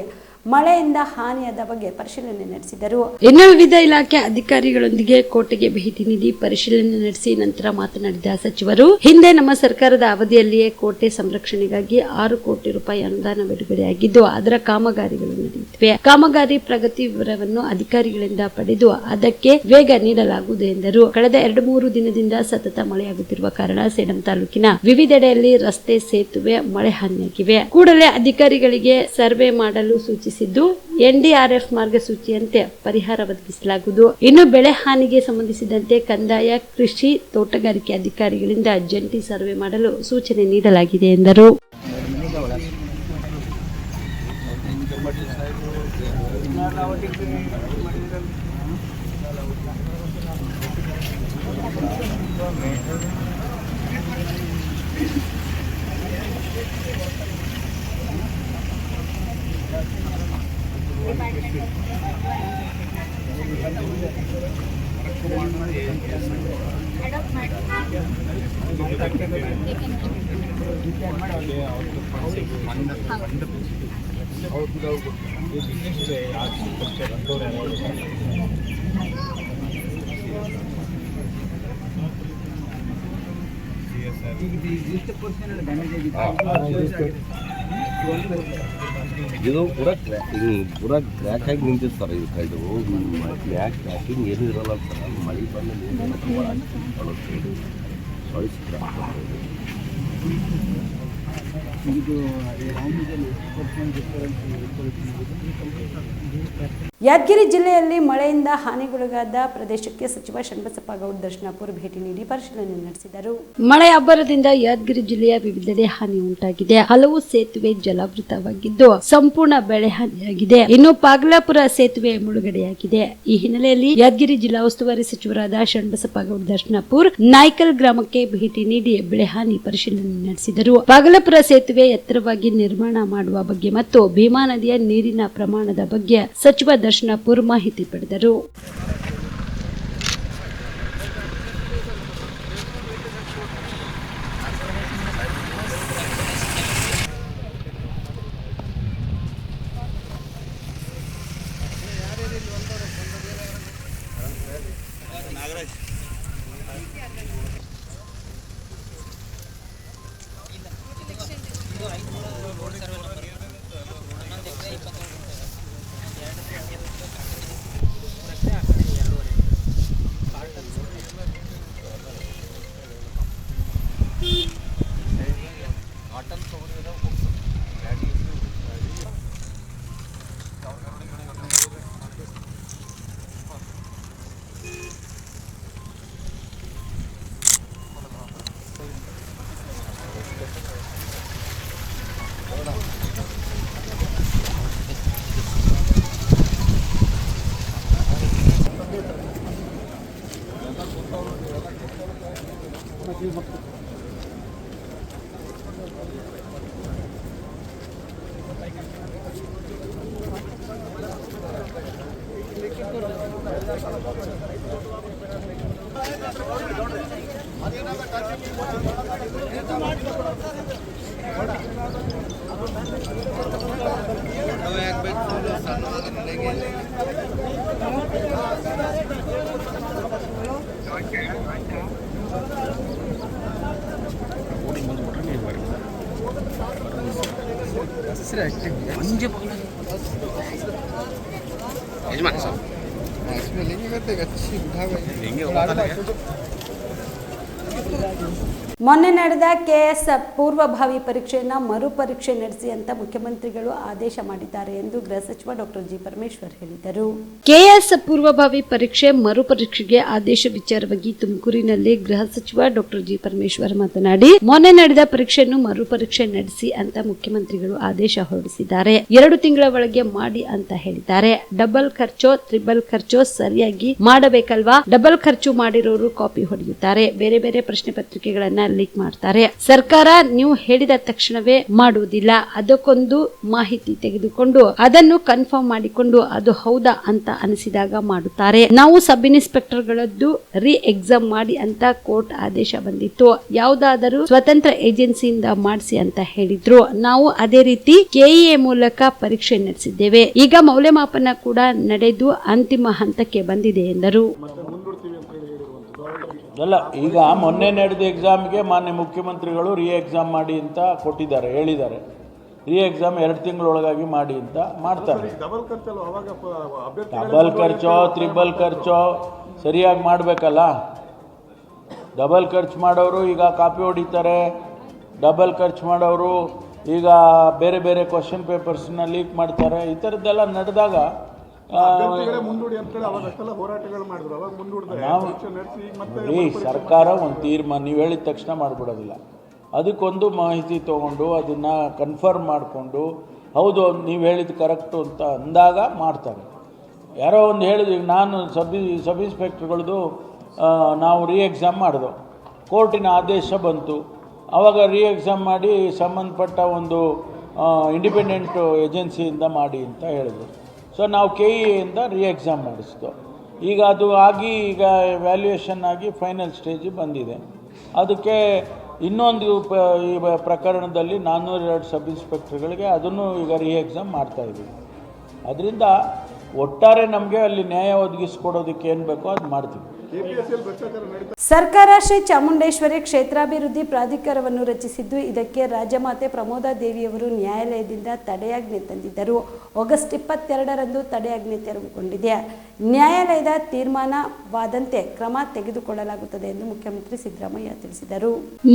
ಮಳೆಯಿಂದ ಹಾನಿಯಾದ ಬಗ್ಗೆ ಪರಿಶೀಲನೆ ನಡೆಸಿದರು. ಇನ್ನು ವಿವಿಧ ಇಲಾಖೆ ಅಧಿಕಾರಿಗಳೊಂದಿಗೆ ಕೋಟೆಗೆ ಭೇಟಿ ನೀಡಿ ಪರಿಶೀಲನೆ ನಡೆಸಿ ನಂತರ ಮಾತನಾಡಿದ ಸಚಿವರು, ಹಿಂದೆ ನಮ್ಮ ಸರ್ಕಾರದ ಅವಧಿಯಲ್ಲಿಯೇ ಕೋಟೆ ಸಂರಕ್ಷಣೆಗಾಗಿ 6 ಕೋಟಿ ರೂಪಾಯಿ ಅನುದಾನ ಬಿಡುಗಡೆಯಾಗಿದ್ದು ಅದರ ಕಾಮಗಾರಿಗಳು ನಡೆಯುತ್ತಿವೆ. ಕಾಮಗಾರಿ ಪ್ರಗತಿ ವಿವರವನ್ನು ಅಧಿಕಾರಿಗಳಿಂದ ಪಡೆದು ಅದಕ್ಕೆ ವೇಗ ನೀಡಲಾಗುವುದು ಎಂದರು. ಕಳೆದ 2-3 ದಿನದಿಂದ ಸತತ ಮಳೆಯಾಗುತ್ತಿರುವ ಕಾರಣ ಸೇಡಂ ತಾಲೂಕಿನ ವಿವಿಧೆಡೆಯಲ್ಲಿ ರಸ್ತೆ, ಸೇತುವೆ ಮಳೆ ಹಾನಿಯಾಗಿವೆ. ಕೂಡಲೇ ಅಧಿಕಾರಿಗಳಿಗೆ ಸರ್ವೆ ಮಾಡಲು ಸೂಚಿಸಿದ್ದು NDRF ಮಾರ್ಗಸೂಚಿಯಂತೆ ಪರಿಹಾರ ಒದಗಿಸಲಾಗುವುದು. ಇನ್ನು ಬೆಳೆ ಹಾನಿಗೆ ಸಂಬಂಧಿಸಿದಂತೆ ಕಂದಾಯ, ಕೃಷಿ, ತೋಟಗಾರಿಕೆ ಅಧಿಕಾರಿಗಳಿಂದ ಜಂಟಿ ಸರ್ವೆ ಮಾಡಲು ಸೂಚನೆ ನೀಡಲಾಗಿದೆ ಎಂದರು. ಇದು ಪೂರ ಕ್ರ್ಯಾಕ್ ಆಗಿ ನಿಂತಿರ್ತಾರೆ ಇದು ಕೈದು ಮ್ಯಾಕ್ ಕ್ರ್ಯಾಕಿಂಗ್ ಏನೂ ಇರಲ್ಲ ಸರ್. ಮಳೆ ಬಂದು ಯಾದಗಿರಿ ಜಿಲ್ಲೆಯಲ್ಲಿ ಮಳೆಯಿಂದ ಹಾನಿಗೊಳಗಾದ ಪ್ರದೇಶಕ್ಕೆ ಸಚಿವ ಶರಣಬಸಪ್ಪ ಗೌಡ ದರ್ಶನಾಪುರ ಭೇಟಿ ನೀಡಿ ಪರಿಶೀಲನೆ ನಡೆಸಿದರು. ಮಳೆ ಅಬ್ಬರದಿಂದ ಯಾದಗಿರಿ ಜಿಲ್ಲೆಯ ವಿವಿಧೆಡೆ ಹಾನಿ ಉಂಟಾಗಿದೆ. ಹಲವು ಸೇತುವೆ ಜಲಾವೃತವಾಗಿದ್ದು ಸಂಪೂರ್ಣ ಬೆಳೆ ಹಾನಿಯಾಗಿದೆ. ಇನ್ನು ಪಾಗಲಾಪುರ ಸೇತುವೆ ಮುಳುಗಡೆಯಾಗಿದೆ. ಈ ಹಿನ್ನೆಲೆಯಲ್ಲಿ ಯಾದಗಿರಿ ಜಿಲ್ಲಾ ಉಸ್ತುವಾರಿ ಸಚಿವರಾದ ಶರಣಬಸಪ್ಪ ಗೌಡ ದರ್ಶನಾಪುರ ನಾಯ್ಕಲ್ ಗ್ರಾಮಕ್ಕೆ ಭೇಟಿ ನೀಡಿ ಬೆಳೆ ಹಾನಿ ಪರಿಶೀಲನೆ ನಡೆಸಿದರು. ಪಾಗಲಾಪುರ ಸೇತುವೆ ಎತ್ತರವಾಗಿ ನಿರ್ಮಾಣ ಮಾಡುವ ಬಗ್ಗೆ ಮತ್ತು ಭೀಮಾ ನದಿಯ ನೀರಿನ ಪ್ರಮಾಣದ ಬಗ್ಗೆ ಸಚಿವ ದರ್ಶನಾಪುರ ಮಾಹಿತಿ ಪಡೆದರು. ಮೊನ್ನೆ ನಡೆದ ಕೆಎಸ್ ಪೂರ್ವಭಾವಿ ಪರೀಕ್ಷೆಯನ್ನು ಮರುಪರೀಕ್ಷೆ ನಡೆಸಿ ಅಂತ ಮುಖ್ಯಮಂತ್ರಿಗಳು ಆದೇಶ ಮಾಡಿದ್ದಾರೆ ಎಂದು ಗೃಹ ಸಚಿವ ಡಾಕ್ಟರ್ ಜಿ ಪರಮೇಶ್ವರ್ ಹೇಳಿದರು. ಕೆಎಸ್ ಪೂರ್ವಭಾವಿ ಪರೀಕ್ಷೆ ಮರುಪರೀಕ್ಷೆಗೆ ಆದೇಶ ವಿಚಾರವಾಗಿ ತುಮಕೂರಿನಲ್ಲಿ ಗೃಹ ಸಚಿವ ಡಾಕ್ಟರ್ ಜಿ ಪರಮೇಶ್ವರ್ ಮಾತನಾಡಿ, ಮೊನ್ನೆ ನಡೆದ ಪರೀಕ್ಷೆಯನ್ನು ಮರುಪರೀಕ್ಷೆ ನಡೆಸಿ ಅಂತ ಮುಖ್ಯಮಂತ್ರಿಗಳು ಆದೇಶ ಹೊರಡಿಸಿದ್ದಾರೆ. 2 ತಿಂಗಳ ಒಳಗೆ ಮಾಡಿ ಅಂತ ಹೇಳಿದ್ದಾರೆ. ಡಬಲ್ ಖರ್ಚೋ ತ್ರಿಬಲ್ ಖರ್ಚೋ ಸರಿಯಾಗಿ ಮಾಡಬೇಕಲ್ವಾ? ಡಬಲ್ ಖರ್ಚು ಮಾಡಿರೋರು ಕಾಪಿ ಹೊಡೆಯುತ್ತಾರೆ, ಬೇರೆ ಬೇರೆ ಪ್ರಶ್ನೆ ಪತ್ರಿಕೆಗಳನ್ನ ಲೀಕ್ ಮಾಡ್ತಾರೆ. ಸರ್ಕಾರ ನೀವು ಹೇಳಿದ ತಕ್ಷಣವೇ ಮಾಡುವುದಿಲ್ಲ, ಅದಕ್ಕೊಂದು ಮಾಹಿತಿ ತೆಗೆದುಕೊಂಡು ಅದನ್ನು ಕನ್ಫರ್ಮ್ ಮಾಡಿಕೊಂಡು ಅದು ಹೌದಾ ಅಂತ ಅನಿಸಿದಾಗ ಮಾಡುತ್ತಾರೆ. ನಾವು ಸಬ್ ಇನ್ಸ್ಪೆಕ್ಟರ್ ಗಳದ್ದು ರೀ ಎಕ್ಸಾಮ್ ಮಾಡಿ ಅಂತ ಕೋರ್ಟ್ ಆದೇಶ ಬಂದಿತ್ತು. ಯಾವುದಾದರೂ ಸ್ವತಂತ್ರ ಏಜೆನ್ಸಿಯಿಂದ ಮಾಡಿಸಿ ಅಂತ ಹೇಳಿದ್ರು. ನಾವು ಅದೇ ರೀತಿ ಕೆಇಎ ಮೂಲಕ ಪರೀಕ್ಷೆ ನಡೆಸಿದ್ದೇವೆ. ಈಗ ಮೌಲ್ಯಮಾಪನ ಕೂಡ ನಡೆದು ಅಂತಿಮ ಹಂತಕ್ಕೆ ಬಂದಿದೆ ಎಂದರು. ಅಲ್ಲ, ಈಗ ಮೊನ್ನೆ ನಡೆದ ಎಕ್ಸಾಮ್ಗೆ ಮಾನ್ಯ ಮುಖ್ಯಮಂತ್ರಿಗಳು ರೀ ಎಕ್ಸಾಮ್ ಮಾಡಿ ಅಂತ ಕೊಟ್ಟಿದ್ದಾರೆ, ಹೇಳಿದ್ದಾರೆ. ರೀ ಎಕ್ಸಾಮ್ 2 ತಿಂಗಳೊಳಗಾಗಿ ಮಾಡಿ ಅಂತ ಮಾಡ್ತಾರೆ. ಡಬಲ್ ಖರ್ಚೋ ತ್ರಿಬಲ್ ಖರ್ಚೋ ಸರಿಯಾಗಿ ಮಾಡಬೇಕಲ್ಲ. ಡಬಲ್ ಖರ್ಚು ಮಾಡೋರು ಈಗ ಕಾಪಿ ಹೊಡಿತಾರೆ, ಡಬಲ್ ಖರ್ಚು ಮಾಡೋರು ಈಗ ಬೇರೆ ಬೇರೆ ಕ್ವಶನ್ ಪೇಪರ್ಸ್ನ ಲೀಕ್ ಮಾಡ್ತಾರೆ. ಈ ಥರದ್ದೆಲ್ಲ ನಡೆದಾಗ ಸರ್ಕಾರ ಒಂದು ತೀರ್ಮಾನ ನೀವು ಹೇಳಿದ ತಕ್ಷಣ ಮಾಡಿಬಿಡೋದಿಲ್ಲ. ಅದಕ್ಕೊಂದು ಮಾಹಿತಿ ತೊಗೊಂಡು ಅದನ್ನು ಕನ್ಫರ್ಮ್ ಮಾಡಿಕೊಂಡು ಹೌದು ನೀವು ಹೇಳಿದ್ದು ಕರೆಕ್ಟು ಅಂತ ಅಂದಾಗ ಮಾಡ್ತಾರೆ. ಯಾರೋ ಒಂದು ಹೇಳಿದ್ರು, ಈಗ ನಾನು ಸಬ್ ಇನ್ಸ್ಪೆಕ್ಟರ್ಗಳದ್ದು ನಾವು ರೀ ಎಕ್ಸಾಮ್ ಮಾಡಿದೋ, ಕೋರ್ಟಿನ ಆದೇಶ ಬಂತು, ಆವಾಗ ರೀ ಎಕ್ಸಾಮ್ ಮಾಡಿ ಸಂಬಂಧಪಟ್ಟ ಒಂದು ಇಂಡಿಪೆಂಡೆಂಟ್ ಏಜೆನ್ಸಿಯಿಂದ ಮಾಡಿ ಅಂತ ಹೇಳಿದ್ರು. ಸೊ ನಾವು KEಯಿಂದ ಎಕ್ಸಾಮ್ ಮಾಡಿಸ್ತು. ಈಗ ಅದು ಆಗಿ ಈಗ ವ್ಯಾಲ್ಯೂಯೇಷನ್ ಆಗಿ ಫೈನಲ್ ಸ್ಟೇಜಿಗೆ ಬಂದಿದೆ. ಅದಕ್ಕೆ ಇನ್ನೊಂದು ಈ ಪ್ರಕರಣದಲ್ಲಿ 402 ಸಬ್ ಇನ್ಸ್ಪೆಕ್ಟರ್ಗಳಿಗೆ ಅದನ್ನು ಈಗ ಎಕ್ಸಾಮ್ ಮಾಡ್ತಾಯಿದ್ದೀವಿ. ಅದರಿಂದ ಒಟ್ಟಾರೆ ನಮಗೆ ಅಲ್ಲಿ ನ್ಯಾಯ ಒದಗಿಸ್ಕೊಡೋದಕ್ಕೆ ಏನು ಬೇಕೋ ಅದು ಮಾಡ್ತೀವಿ. ಸರ್ಕಾರ ಶ್ರೀ ಚಾಮುಂಡೇಶ್ವರಿ ಕ್ಷೇತ್ರಾಭಿವೃದ್ಧಿ ಪ್ರಾಧಿಕಾರವನ್ನು ರಚಿಸಿದ್ದು, ಇದಕ್ಕೆ ರಾಜಮಾತೆ ಪ್ರಮೋದಾ ದೇವಿಯವರು ನ್ಯಾಯಾಲಯದಿಂದ ತಡೆಯಾಜ್ಞೆ ತಂದಿದ್ದರು. ಆಗಸ್ಟ್ 22ರಂದು ತಡೆಯಾಜ್ಞೆ ತೆರವುಗೊಂಡಿದೆ. ನ್ಯಾಯಾಲಯದ ತೀರ್ಮಾನವಾದಂತೆ ಕ್ರಮ ತೆಗೆದುಕೊಳ್ಳಲಾಗುತ್ತದೆ ಎಂದು ಮುಖ್ಯಮಂತ್ರಿ ಸಿದ್ದರಾಮಯ್ಯ ತಿಳಿಸಿದರು.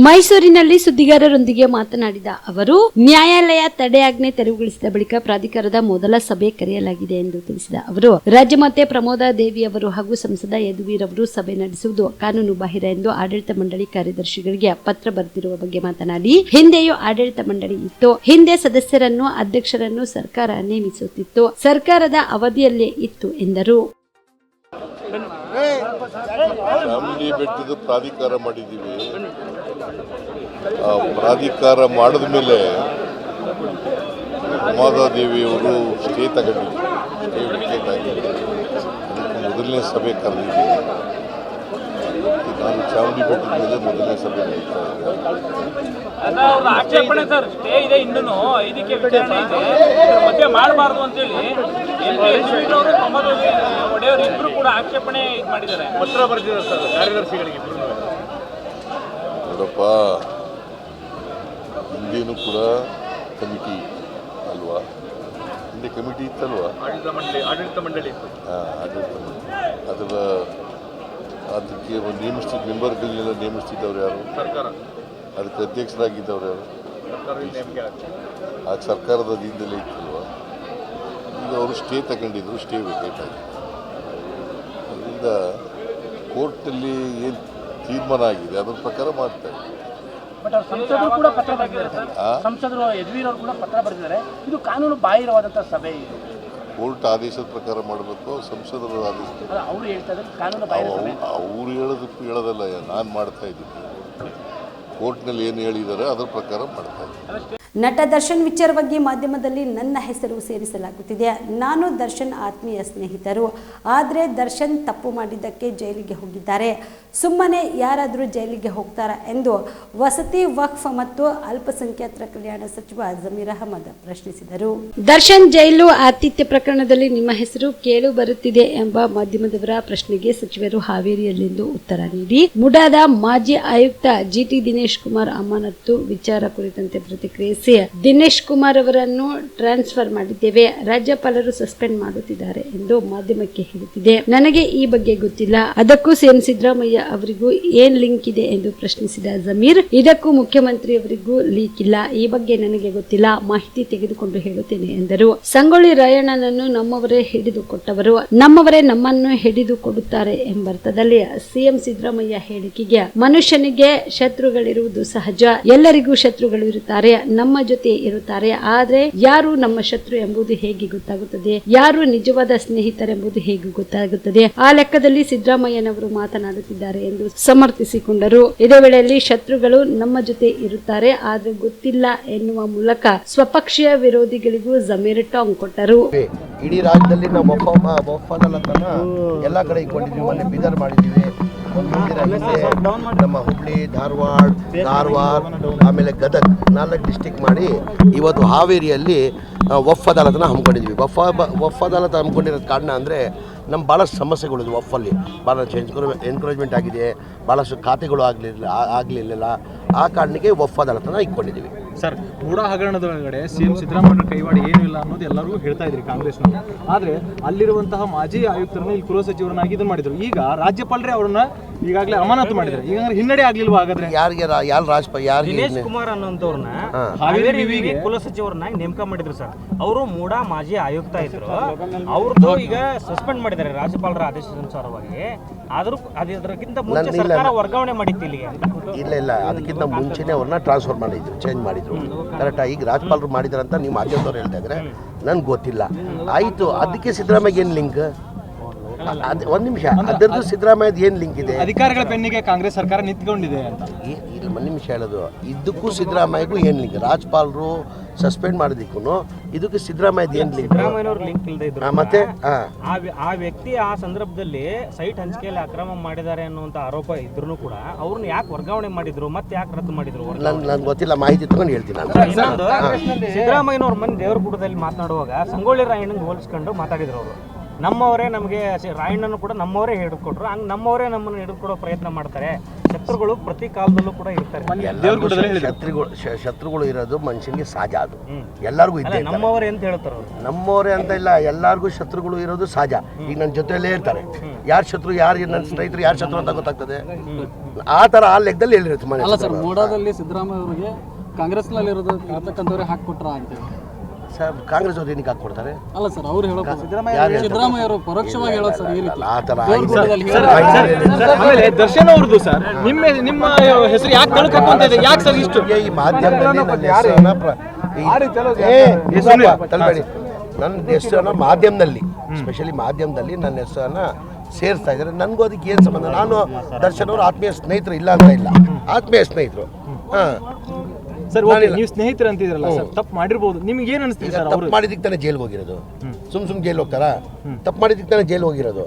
ಮೈಸೂರಿನಲ್ಲಿ ಸುದ್ದಿಗಾರರೊಂದಿಗೆ ಮಾತನಾಡಿದ ಅವರು, ನ್ಯಾಯಾಲಯ ತಡೆಯಾಜ್ಞೆ ತೆರವುಗೊಳಿಸಿದ ಬಳಿಕ ಪ್ರಾಧಿಕಾರದ ಮೊದಲ ಸಭೆ ಕರೆಯಲಾಗಿದೆ ಎಂದು ತಿಳಿಸಿದ ಅವರು, ರಾಜಮಾತೆ ಪ್ರಮೋದಾ ದೇವಿಯವರು ಹಾಗೂ ಸಂಸದ ಯದುವೀರ್ ಅವರು ಸಭೆ ನಡೆಸುವುದು ಕಾನೂನು ಬಾಹಿರ ಎಂದು ಆಡಳಿತ ಮಂಡಳಿ ಕಾರ್ಯದರ್ಶಿಗಳಿಗೆ ಪತ್ರ ಬರೆದಿರುವ ಬಗ್ಗೆ ಮಾತನಾಡಿ, ಹಿಂದೆಯೂ ಆಡಳಿತ ಮಂಡಳಿ ಇತ್ತು. ಹಿಂದೆ ಸದಸ್ಯರನ್ನು ಅಧ್ಯಕ್ಷರನ್ನು ಸರ್ಕಾರ ನೇಮಿಸುತ್ತಿತ್ತು. ಸರ್ಕಾರದ ಅವಧಿಯಲ್ಲೇ ಇತ್ತು ಎಂದರು. ಚಾಮುಂಡಿ ಬೆಟ್ಟದ ಪ್ರಾಧಿಕಾರ ಮಾಡಿದ್ದೀವಿ. ಆ ಪ್ರಾಧಿಕಾರ ಮಾಡಿದ ಮೇಲೆ ಪ್ರಮೋದಾದೇವಿಯವರು ಸ್ಟೇ ತಗೊಂಡಿದ್ರು. ಮೊದಲನೇ ಸಭೆ ಕರೆದಿದ್ದೀವಿ. ನಾನು ಚಾಮುಂಡಿ ಬೆಟ್ಟದ ಮೇಲೆ ಮೊದಲನೇ ಸಭೆ ನಡೀತಾ ಇದೆ. ಆಕ್ಷೇಪಣೆ ಸರ್, ಸ್ಟೇ ಇದೆ, ಇನ್ನೂ ಇದಕ್ಕೆ ವಿಚಾರಣೆ ಇದೆ, ಮಧ್ಯೆ ಮಾಡಬಾರ್ದು ಅಂತೇಳಿ ಒಡೆಯವರು ಇಬ್ಬರು ಕೂಡ ಆಕ್ಷೇಪಣೆ ಇದು ಮಾಡಿದ್ದಾರೆ, ಪತ್ರ ಬರೆದಿದ್ದಾರೆ ಸರ್ ಕಾರ್ಯದರ್ಶಿಗಳಿಗೆ. ನೋಡಪ್ಪ, ಹಿಂದೇನು ಕೂಡ ಕಮಿಟಿ ಅಲ್ವಾ, ಹಿಂದೆ ಕಮಿಟಿ ಇತ್ತಲ್ವಾ, ಆಡಳಿತ ಮಂಡಳಿ ಇತ್ತು. ಆಡಳಿತ ಮಂಡಳಿ ಅದಕ್ಕೆ ನೇಮಿಸ್ತಿದ್ದ ಮೆಂಬರ್ಗಳನ್ನೆಲ್ಲ ನೇಮಿಸ್ತಿದ್ದವ್ರು ಯಾರು? ಸರ್ಕಾರ. ಅದಕ್ಕೆ ಅಧ್ಯಕ್ಷರಾಗಿದ್ದವ್ರು ಯಾರು? ಆ ಸರ್ಕಾರದ ಅಧೀನದಲ್ಲೇ ಇತ್ತಲ್ವ. ಈಗ ಅವರು ಸ್ಟೇ ತಗೊಂಡಿದ್ರು, ಸ್ಟೇ ವೇಕೇಟ್ ಆಗಿದೆ. ಅದರಿಂದ ಕೋರ್ಟಲ್ಲಿ ಏನು ತೀರ್ಮಾನ ಆಗಿದೆ ಅದ್ರ ಪ್ರಕಾರ ಮಾಡ್ತಾ ಇದ್ದಾರೆ. ಬಟ್ ಅವ್ರು ಸಂಸದರು ಕೂಡ ಪತ್ರ ಬರೆದಿದ್ದಾರೆ ಸರ್, ಸಂಸದರು ಯದುವೀರ್ ಅವರು ಕೂಡ ಪತ್ರ ಬರೆದಿದ್ದಾರೆ. ಇದು ಕಾನೂನು ಬಾಹಿರವಾದಂಥ ಸಭೆ. ಇದು ಕೋರ್ಟ್ ಆದೇಶದ ಪ್ರಕಾರ ಮಾಡಬೇಕು, ಸಂಸದರು ಆದೇಶ. ಅವರು ಹೇಳ್ತಾ ಇದ್ದಾರೆ ಕಾನೂನು ಬಾಹಿರ. ಅವ್ರು ಹೇಳೋದಲ್ಲ, ನಾನು ಮಾಡ್ತಾ ಇದ್ದೀನಿ. ಕೋರ್ಟ್ನಲ್ಲಿ ಏನು ಹೇಳಿದ್ದಾರೆ ಅದರ ಪ್ರಕಾರ ಮಾಡ್ತಾ ಇದ್ದೀನಿ. ನಟ ದರ್ಶನ್ ವಿಚಾರವಾಗಿ ಮಾಧ್ಯಮದಲ್ಲಿ ನನ್ನ ಹೆಸರು ಸೇರಿಸಲಾಗುತ್ತಿದೆ. ನಾನು ದರ್ಶನ್ ಆತ್ಮೀಯ ಸ್ನೇಹಿತರು. ಆದರೆ ದರ್ಶನ್ ತಪ್ಪು ಮಾಡಿದ್ದಕ್ಕೆ ಜೈಲಿಗೆ ಹೋಗಿದ್ದಾರೆ. ಸುಮ್ಮನೆ ಯಾರಾದರೂ ಜೈಲಿಗೆ ಹೋಗ್ತಾರಾ ಎಂದು ವಸತಿ, ವಕ್ಫ್ ಮತ್ತು ಅಲ್ಪಸಂಖ್ಯಾತರ ಕಲ್ಯಾಣ ಸಚಿವ ಜಮೀರ್ ಅಹಮದ್ ಪ್ರಶ್ನಿಸಿದರು. ದರ್ಶನ್ ಜೈಲು ಆತಿಥ್ಯ ಪ್ರಕರಣದಲ್ಲಿ ನಿಮ್ಮ ಹೆಸರು ಕೇಳು ಬರುತ್ತಿದೆ ಎಂಬ ಮಾಧ್ಯಮದವರ ಪ್ರಶ್ನೆಗೆ ಸಚಿವರು ಹಾವೇರಿಯಲ್ಲಿಂದು ಉತ್ತರ ನೀಡಿ, ಮುಡಾದ ಮಾಜಿ ಆಯುಕ್ತ GT ದಿನೇಶ್ ಕುಮಾರ್ ಅಮಾನತು ವಿಚಾರ ಕುರಿತಂತೆ ಪ್ರತಿಕ್ರಿಯಿಸಿ, ದಿನೇಶ್ ಕುಮಾರ್ ಅವರನ್ನು ಟ್ರಾನ್ಸ್ಫರ್ ಮಾಡಿದ್ದೇವೆ, ರಾಜ್ಯಪಾಲರು ಸಸ್ಪೆಂಡ್ ಮಾಡುತ್ತಿದ್ದಾರೆ ಎಂದು ಮಾಧ್ಯಮಕ್ಕೆ ಹೇಳುತ್ತಿದೆ. ನನಗೆ ಈ ಬಗ್ಗೆ ಗೊತ್ತಿಲ್ಲ. ಅದಕ್ಕೂ ಸಿಎಂ ಸಿದ್ದರಾಮಯ್ಯ ಅವರಿಗೂ ಏನ್ ಲಿಂಕ್ ಇದೆ ಎಂದು ಪ್ರಶ್ನಿಸಿದ ಜಮೀರ್, ಇದಕ್ಕೂ ಮುಖ್ಯಮಂತ್ರಿ ಅವರಿಗೂ ಲೀಕ್ ಇಲ್ಲ. ಈ ಬಗ್ಗೆ ನನಗೆ ಗೊತ್ತಿಲ್ಲ, ಮಾಹಿತಿ ತೆಗೆದುಕೊಂಡು ಹೇಳುತ್ತೇನೆ ಎಂದರು. ಸಂಗೊಳ್ಳಿ ರಾಯಣ್ಣನನ್ನು ನಮ್ಮವರೇ ಹಿಡಿದುಕೊಟ್ಟವರು, ನಮ್ಮವರೇ ನಮ್ಮನ್ನು ಹಿಡಿದು ಕೊಡುತ್ತಾರೆ ಎಂಬರ್ಥದಲ್ಲಿ ಸಿಎಂ ಸಿದ್ದರಾಮಯ್ಯ ಹೇಳಿಕೆಗೆ, ಮನುಷ್ಯನಿಗೆ ಶತ್ರುಗಳಿರುವುದು ಸಹಜ, ಎಲ್ಲರಿಗೂ ಶತ್ರುಗಳು ಇರುತ್ತಾರೆ, ನಮ್ಮ ಜೊತೆ ಇರುತ್ತಾರೆ. ಆದ್ರೆ ಯಾರು ನಮ್ಮ ಶತ್ರು ಎಂಬುದು ಹೇಗೆ ಗೊತ್ತಾಗುತ್ತದೆ, ಯಾರು ನಿಜವಾದ ಸ್ನೇಹಿತರೆಂಬುದು ಹೇಗೆ ಗೊತ್ತಾಗುತ್ತದೆ? ಆ ಲೆಕ್ಕದಲ್ಲಿ ಸಿದ್ದರಾಮಯ್ಯನವರು ಮಾತನಾಡುತ್ತಿದ್ದಾರೆ ಎಂದು ಸಮರ್ಥಿಸಿಕೊಂಡರು. ಇದೇ ವೇಳೆಯಲ್ಲಿ ಶತ್ರುಗಳು ನಮ್ಮ ಜೊತೆ ಇರುತ್ತಾರೆ, ಆದ್ರೆ ಗೊತ್ತಿಲ್ಲ ಎನ್ನುವ ಮೂಲಕ ಸ್ವಪಕ್ಷೀಯ ವಿರೋಧಿಗಳಿಗೂ ಜಮೀರ್ ಟಾಂಗ್ ಕೊಟ್ಟರು. ಇಡೀ ರಾಜ್ಯದಲ್ಲಿ ನಾವು ಒಪ್ಪಂದಲತನ ಎಲ್ಲ ಕಡೆ ಇಟ್ಕೊಂಡಿದ್ದೀವಿ. ಮೊನ್ನೆ ಬೀದರ್ ಮಾಡಿದ್ದೀವಿ, ನಮ್ಮ ಹುಬ್ಳಿ, ಧಾರವಾಡ, ಆಮೇಲೆ ಗದಗ್ 4 ಡಿಸ್ಟಿಕ್ ಮಾಡಿ ಇವತ್ತು ಹಾವೇರಿಯಲ್ಲಿ ವಫ್ ಅದಾಲತನ ಹಮ್ಮಿಕೊಂಡಿದ್ವಿ. ವಫ್ ಅದಾಲತ್ ಹಮ್ಮಿಕೊಂಡಿರೋದು ಕಾರಣ ಅಂದರೆ ನಮ್ಮ ಭಾಳಷ್ಟು ಸಮಸ್ಯೆಗಳಿದೆ. ವಫಲ್ಲಿ ಭಾಳಷ್ಟು ಎನ್ಕರೇಜ್ಮೆಂಟ್ ಆಗಿದೆ, ಭಾಳಷ್ಟು ಖಾತೆಗಳು ಆಗಲಿಲ್ಲ. ಆ ಕಾರಣಕ್ಕೆ ವಫ್ ಅದಾಲತನ ಇಟ್ಕೊಂಡಿದ್ದೀವಿ. ಸರ್, ಮೂಡಾ ಹಗರಣದ ಒಳಗಡೆ ಸಿಎಂ ಸಿದ್ದರಾಮಯ್ಯ ಕೈವಾಡ ಏನೂ ಇಲ್ಲ ಅನ್ನೋದು ಎಲ್ಲರಿಗೂ ಹೇಳ್ತಾ ಇದ್ರಿ ಕಾಂಗ್ರೆಸ್ನವರು. ಆದರೆ ಅಲ್ಲಿರುವಂತಹ ಮಾಜಿ ಆಯುಕ್ತರನ್ನ ಇಲ್ಲಿ ಗೃಹ ಸಚಿವರನ್ನಾಗಿ ಇದನ್ನು ಮಾಡಿದ್ರು. ಈಗ ರಾಜ್ಯಪಾಲರೇ ಅವ್ರನ್ನ ಈಗಾಗಲೇ ಅಮಾನತು ಮಾಡಿದ್ದಾರೆ. ಈಗ ಹಿನ್ನಡೆ ಆಗ್ಲಿಲ್ವಾ? ಹಾಗಾದ್ರೆ ಯಾರು ದಿನೇಶ್ ಕುಮಾರ್ ಅನ್ನೋಂಥವ್ರನ್ನ ಹಾವೇರಿ ವಿವಿಗೆ ಕುಲ ಸಚಿವರನ್ನಾಗಿ ನೇಮಕ ಮಾಡಿದ್ರು ಸರ್. ಅವರು ಮೂಡಾ ಮಾಜಿ ಆಯುಕ್ತ ಇದ್ರು. ಅವ್ರದ್ದು ಈಗ ಸಸ್ಪೆಂಡ್ ಮಾಡಿದ್ದಾರೆ ರಾಜ್ಯಪಾಲರ ಆದೇಶಾನುಸಾರವಾಗಿ. ಆದರೂ ಅದಕ್ಕಿಂತ ಮುಂಚೆ ಸರ್ಕಾರ ವರ್ಗಾವಣೆ ಮಾಡಿತ್ತು ಇಲ್ಲಿಗೆ. ಇಲ್ಲ, ಅದಕ್ಕಿಂತ ಮುಂಚೆನೇ ಅವ್ರನ್ನ ಟ್ರಾನ್ಸ್ಫರ್ ಮಾಡಿದ್ರು, ಚೇಂಜ್ ಮಾಡಿದ್ರು. ಕರೆಕ್ಟಾ? ಈಗ ರಾಜ್ಯಪಾಲರು ಮಾಡಿದಾರೆ ಅಂತ ನೀವು ಮಾಧ್ಯಮದವ್ರು ಹೇಳ್ತಾ ಇದ್ರೆ ನನ್ಗೆ ಗೊತ್ತಿಲ್ಲ. ಆಯಿತು, ಅದಕ್ಕೆ ಸಿದ್ದರಾಮಯ್ಯ ಏನು ಲಿಂಕ್? ಒಂದು ನಿಮಿಷ, ಅದರದ್ದು ಸಿದ್ದರಾಮಯ್ಯದ ಏನು ಲಿಂಕ್ ಇದೆ? ಅಧಿಕಾರಿಗಳ ಬೆನ್ನಿಗೆ ಕಾಂಗ್ರೆಸ್ ಸರ್ಕಾರ ನಿಂತ್ಕೊಂಡಿದೆ ಅಂತ. ಒಂದು ನಿಮಿಷ ಹೇಳೋದು, ಇದಕ್ಕೂ ಸಿದ್ದರಾಮಯ್ಯಗೂ ಏನು ಲಿಂಕ್? ರಾಜ್ಪಾಲರು ಸಸ್ಪೆಂಡ್ ಮಾಡೋದಕ್ಕೂ ಇದಕ್ಕೆ ಸಿದ್ದರಾಮಯ್ಯದ ಏನು ಲಿಂಕ್? ಸಿದ್ದರಾಮಯ್ಯನವ್ರು ಲಿಂಕ್ ಇಲ್ಲದೆ ಇದ್ರು ಮತ್ತೆ ಆ ವ್ಯಕ್ತಿ ಆ ಸಂದರ್ಭದಲ್ಲಿ ಸೈಟ್ ಹಂಚಿಕೆಯಲ್ಲಿ ಅಕ್ರಮ ಮಾಡಿದ್ದಾರೆ ಅನ್ನುವಂಥ ಆರೋಪ ಇದ್ರೂ ಕೂಡ ಅವ್ರನ್ನ ಯಾಕೆ ವರ್ಗಾವಣೆ ಮಾಡಿದ್ರು, ಮತ್ತೆ ಯಾಕೆ ರದ್ದು ಮಾಡಿದ್ರು? ನನ್ಗೆ ಗೊತ್ತಿಲ್ಲ, ಮಾಹಿತಿ ತಗೊಂಡು ಹೇಳ್ತೀನಿ ನಾನು. ಇನ್ನೊಂದು, ಸಿದ್ದರಾಮಯ್ಯನವ್ರ ಮನೆ ದೇವರಗುಡದಲ್ಲಿ ಮಾತನಾಡುವಾಗ ಸಂಗೊಳ್ಳಿ ರಾಯಣ್ಣಂಗೆ ಹೋಲಿಸ್ಕೊಂಡು ಮಾತಾಡಿದ್ರು ಅವರು. ನಮ್ಮವರೇ ನಮಗೆ ರಾಯಣ್ಣನು ಕೂಡ ನಮ್ಮವರೇ ಹಿಡಿದುಕೊಟ್ರು, ಹಂಗೆ ನಮ್ಮವರೇ ನಮ್ಮನ್ನು ಹಿಡಿದುಕೊಡೋ ಪ್ರಯತ್ನ ಮಾಡ್ತಾರೆ. ಶತ್ರುಗಳು ಪ್ರತಿ ಕಾಲದಲ್ಲೂ ಕೂಡ ಇರ್ತಾರೆ. ಶತ್ರುಗಳು ಇರೋದು ಮನುಷ್ಯನಿಗೆ ಸಹಜ, ಅದು ಎಲ್ಲರಿಗೂ ಇದ್ದೇ. ನಮ್ಮವರೇ ಅಂತ ಹೇಳ್ತಾರೆ ಅವರು. ನಮ್ಮವರೇ ಅಂತ ಇಲ್ಲ, ಎಲ್ಲರಿಗೂ ಶತ್ರುಗಳು ಇರೋದು ಸಹಜ. ಈಗ ನನ್ನ ಜೊತೆಯಲ್ಲೇ ಇರ್ತಾರೆ, ಯಾರು ಶತ್ರು ಯಾರು ನನ್ನ ಸ್ನೇಹಿತರು ಯಾರು ಶತ್ರು ಅಂತ ಗೊತ್ತಾಗ್ತದೆ. ಆ ಥರ ಆ ಲೆಕ್ಕದಲ್ಲಿ ಹೇಳಿರುತ್ತೆ ಮನೆ. ಅಲ್ಲ ಸರ್, ಮೋಡಾದಲ್ಲಿ ಸಿದ್ದರಾಮಯ್ಯ ಅವರಿಗೆ ಕಾಂಗ್ರೆಸ್ನಲ್ಲಿರೋದು ಇರ್ತಕ್ಕಂಥವ್ರೆ ಹಾಕ್ಕೊಟ್ರ ಅಂತೇಳಿ ಸರ್, ಕಾಂಗ್ರೆಸ್ ಅವ್ರು ಏನಕ್ಕೆ ಹಾಕ್ಕೊಡ್ತಾರೆ? ಅಲ್ಲ ಸರ್, ಅವ್ರು ಹೇಳೋದು ಸಿದ್ದರಾಮಯ್ಯ ಅವರು ಪರಕ್ಷವಾಗಿ ಹೇಳೋದು ಸರ್, ಈ ರೀತಿ ಆ ಥರ ಆಮೇಲೆ ದರ್ಶನ್ ಅವ್ರದ್ದು ಸರ್, ನಿಮ್ಮ ಹೆಸರು ಯಾಕೆ ತಳ್ಕಬೇಕು ಅಂತ ಇದೆ, ಯಾಕೆ ಸರ್ ಇಷ್ಟು? ಈ ಮಾಧ್ಯಮದಲ್ಲಿ ನನ್ನ ಹೆಸರನ್ನ ಮಾಧ್ಯಮದಲ್ಲಿ, ಸ್ಪೆಷಲಿ ಮಾಧ್ಯಮದಲ್ಲಿ ನನ್ನ ಹೆಸರನ್ನ ಸೇರಿಸ್ತಾ ಇದ್ದಾರೆ. ನನಗೂ ಅದಕ್ಕೆ ಏನು ಸಂಬಂಧ? ನಾನು ದರ್ಶನ್ ಅವರು ಆತ್ಮೀಯ ಸ್ನೇಹಿತರು ಇಲ್ಲ ಅಂತ ಇಲ್ಲ, ಆತ್ಮೀಯ ಸ್ನೇಹಿತರು. ಸರ್, ನೀವು ಸ್ನೇಹಿತರು ಅಂತಿದ್ರಲ್ಲ ಸರ್, ತಪ್ಪು ಮಾಡಿರ್ಬೋದು, ನಿಮ್ಗೆ ಏನು ಅನಿಸ್ತಿದೆ ಸರ್? ತಪ್ಪು ಮಾಡಿದ್ದಕ್ಕೆ ತಾನೇ ಜೈಲ್ಗೆ ಹೋಗಿರೋದು, ಸುಮ್ ಜೈಲ್ ಹೋಗ್ತಾರಾ? ತಪ್ಪು ಮಾಡಿದ್ದಕ್ಕೆ ತಾನೇ ಜೈಲ್ ಹೋಗಿರೋದು.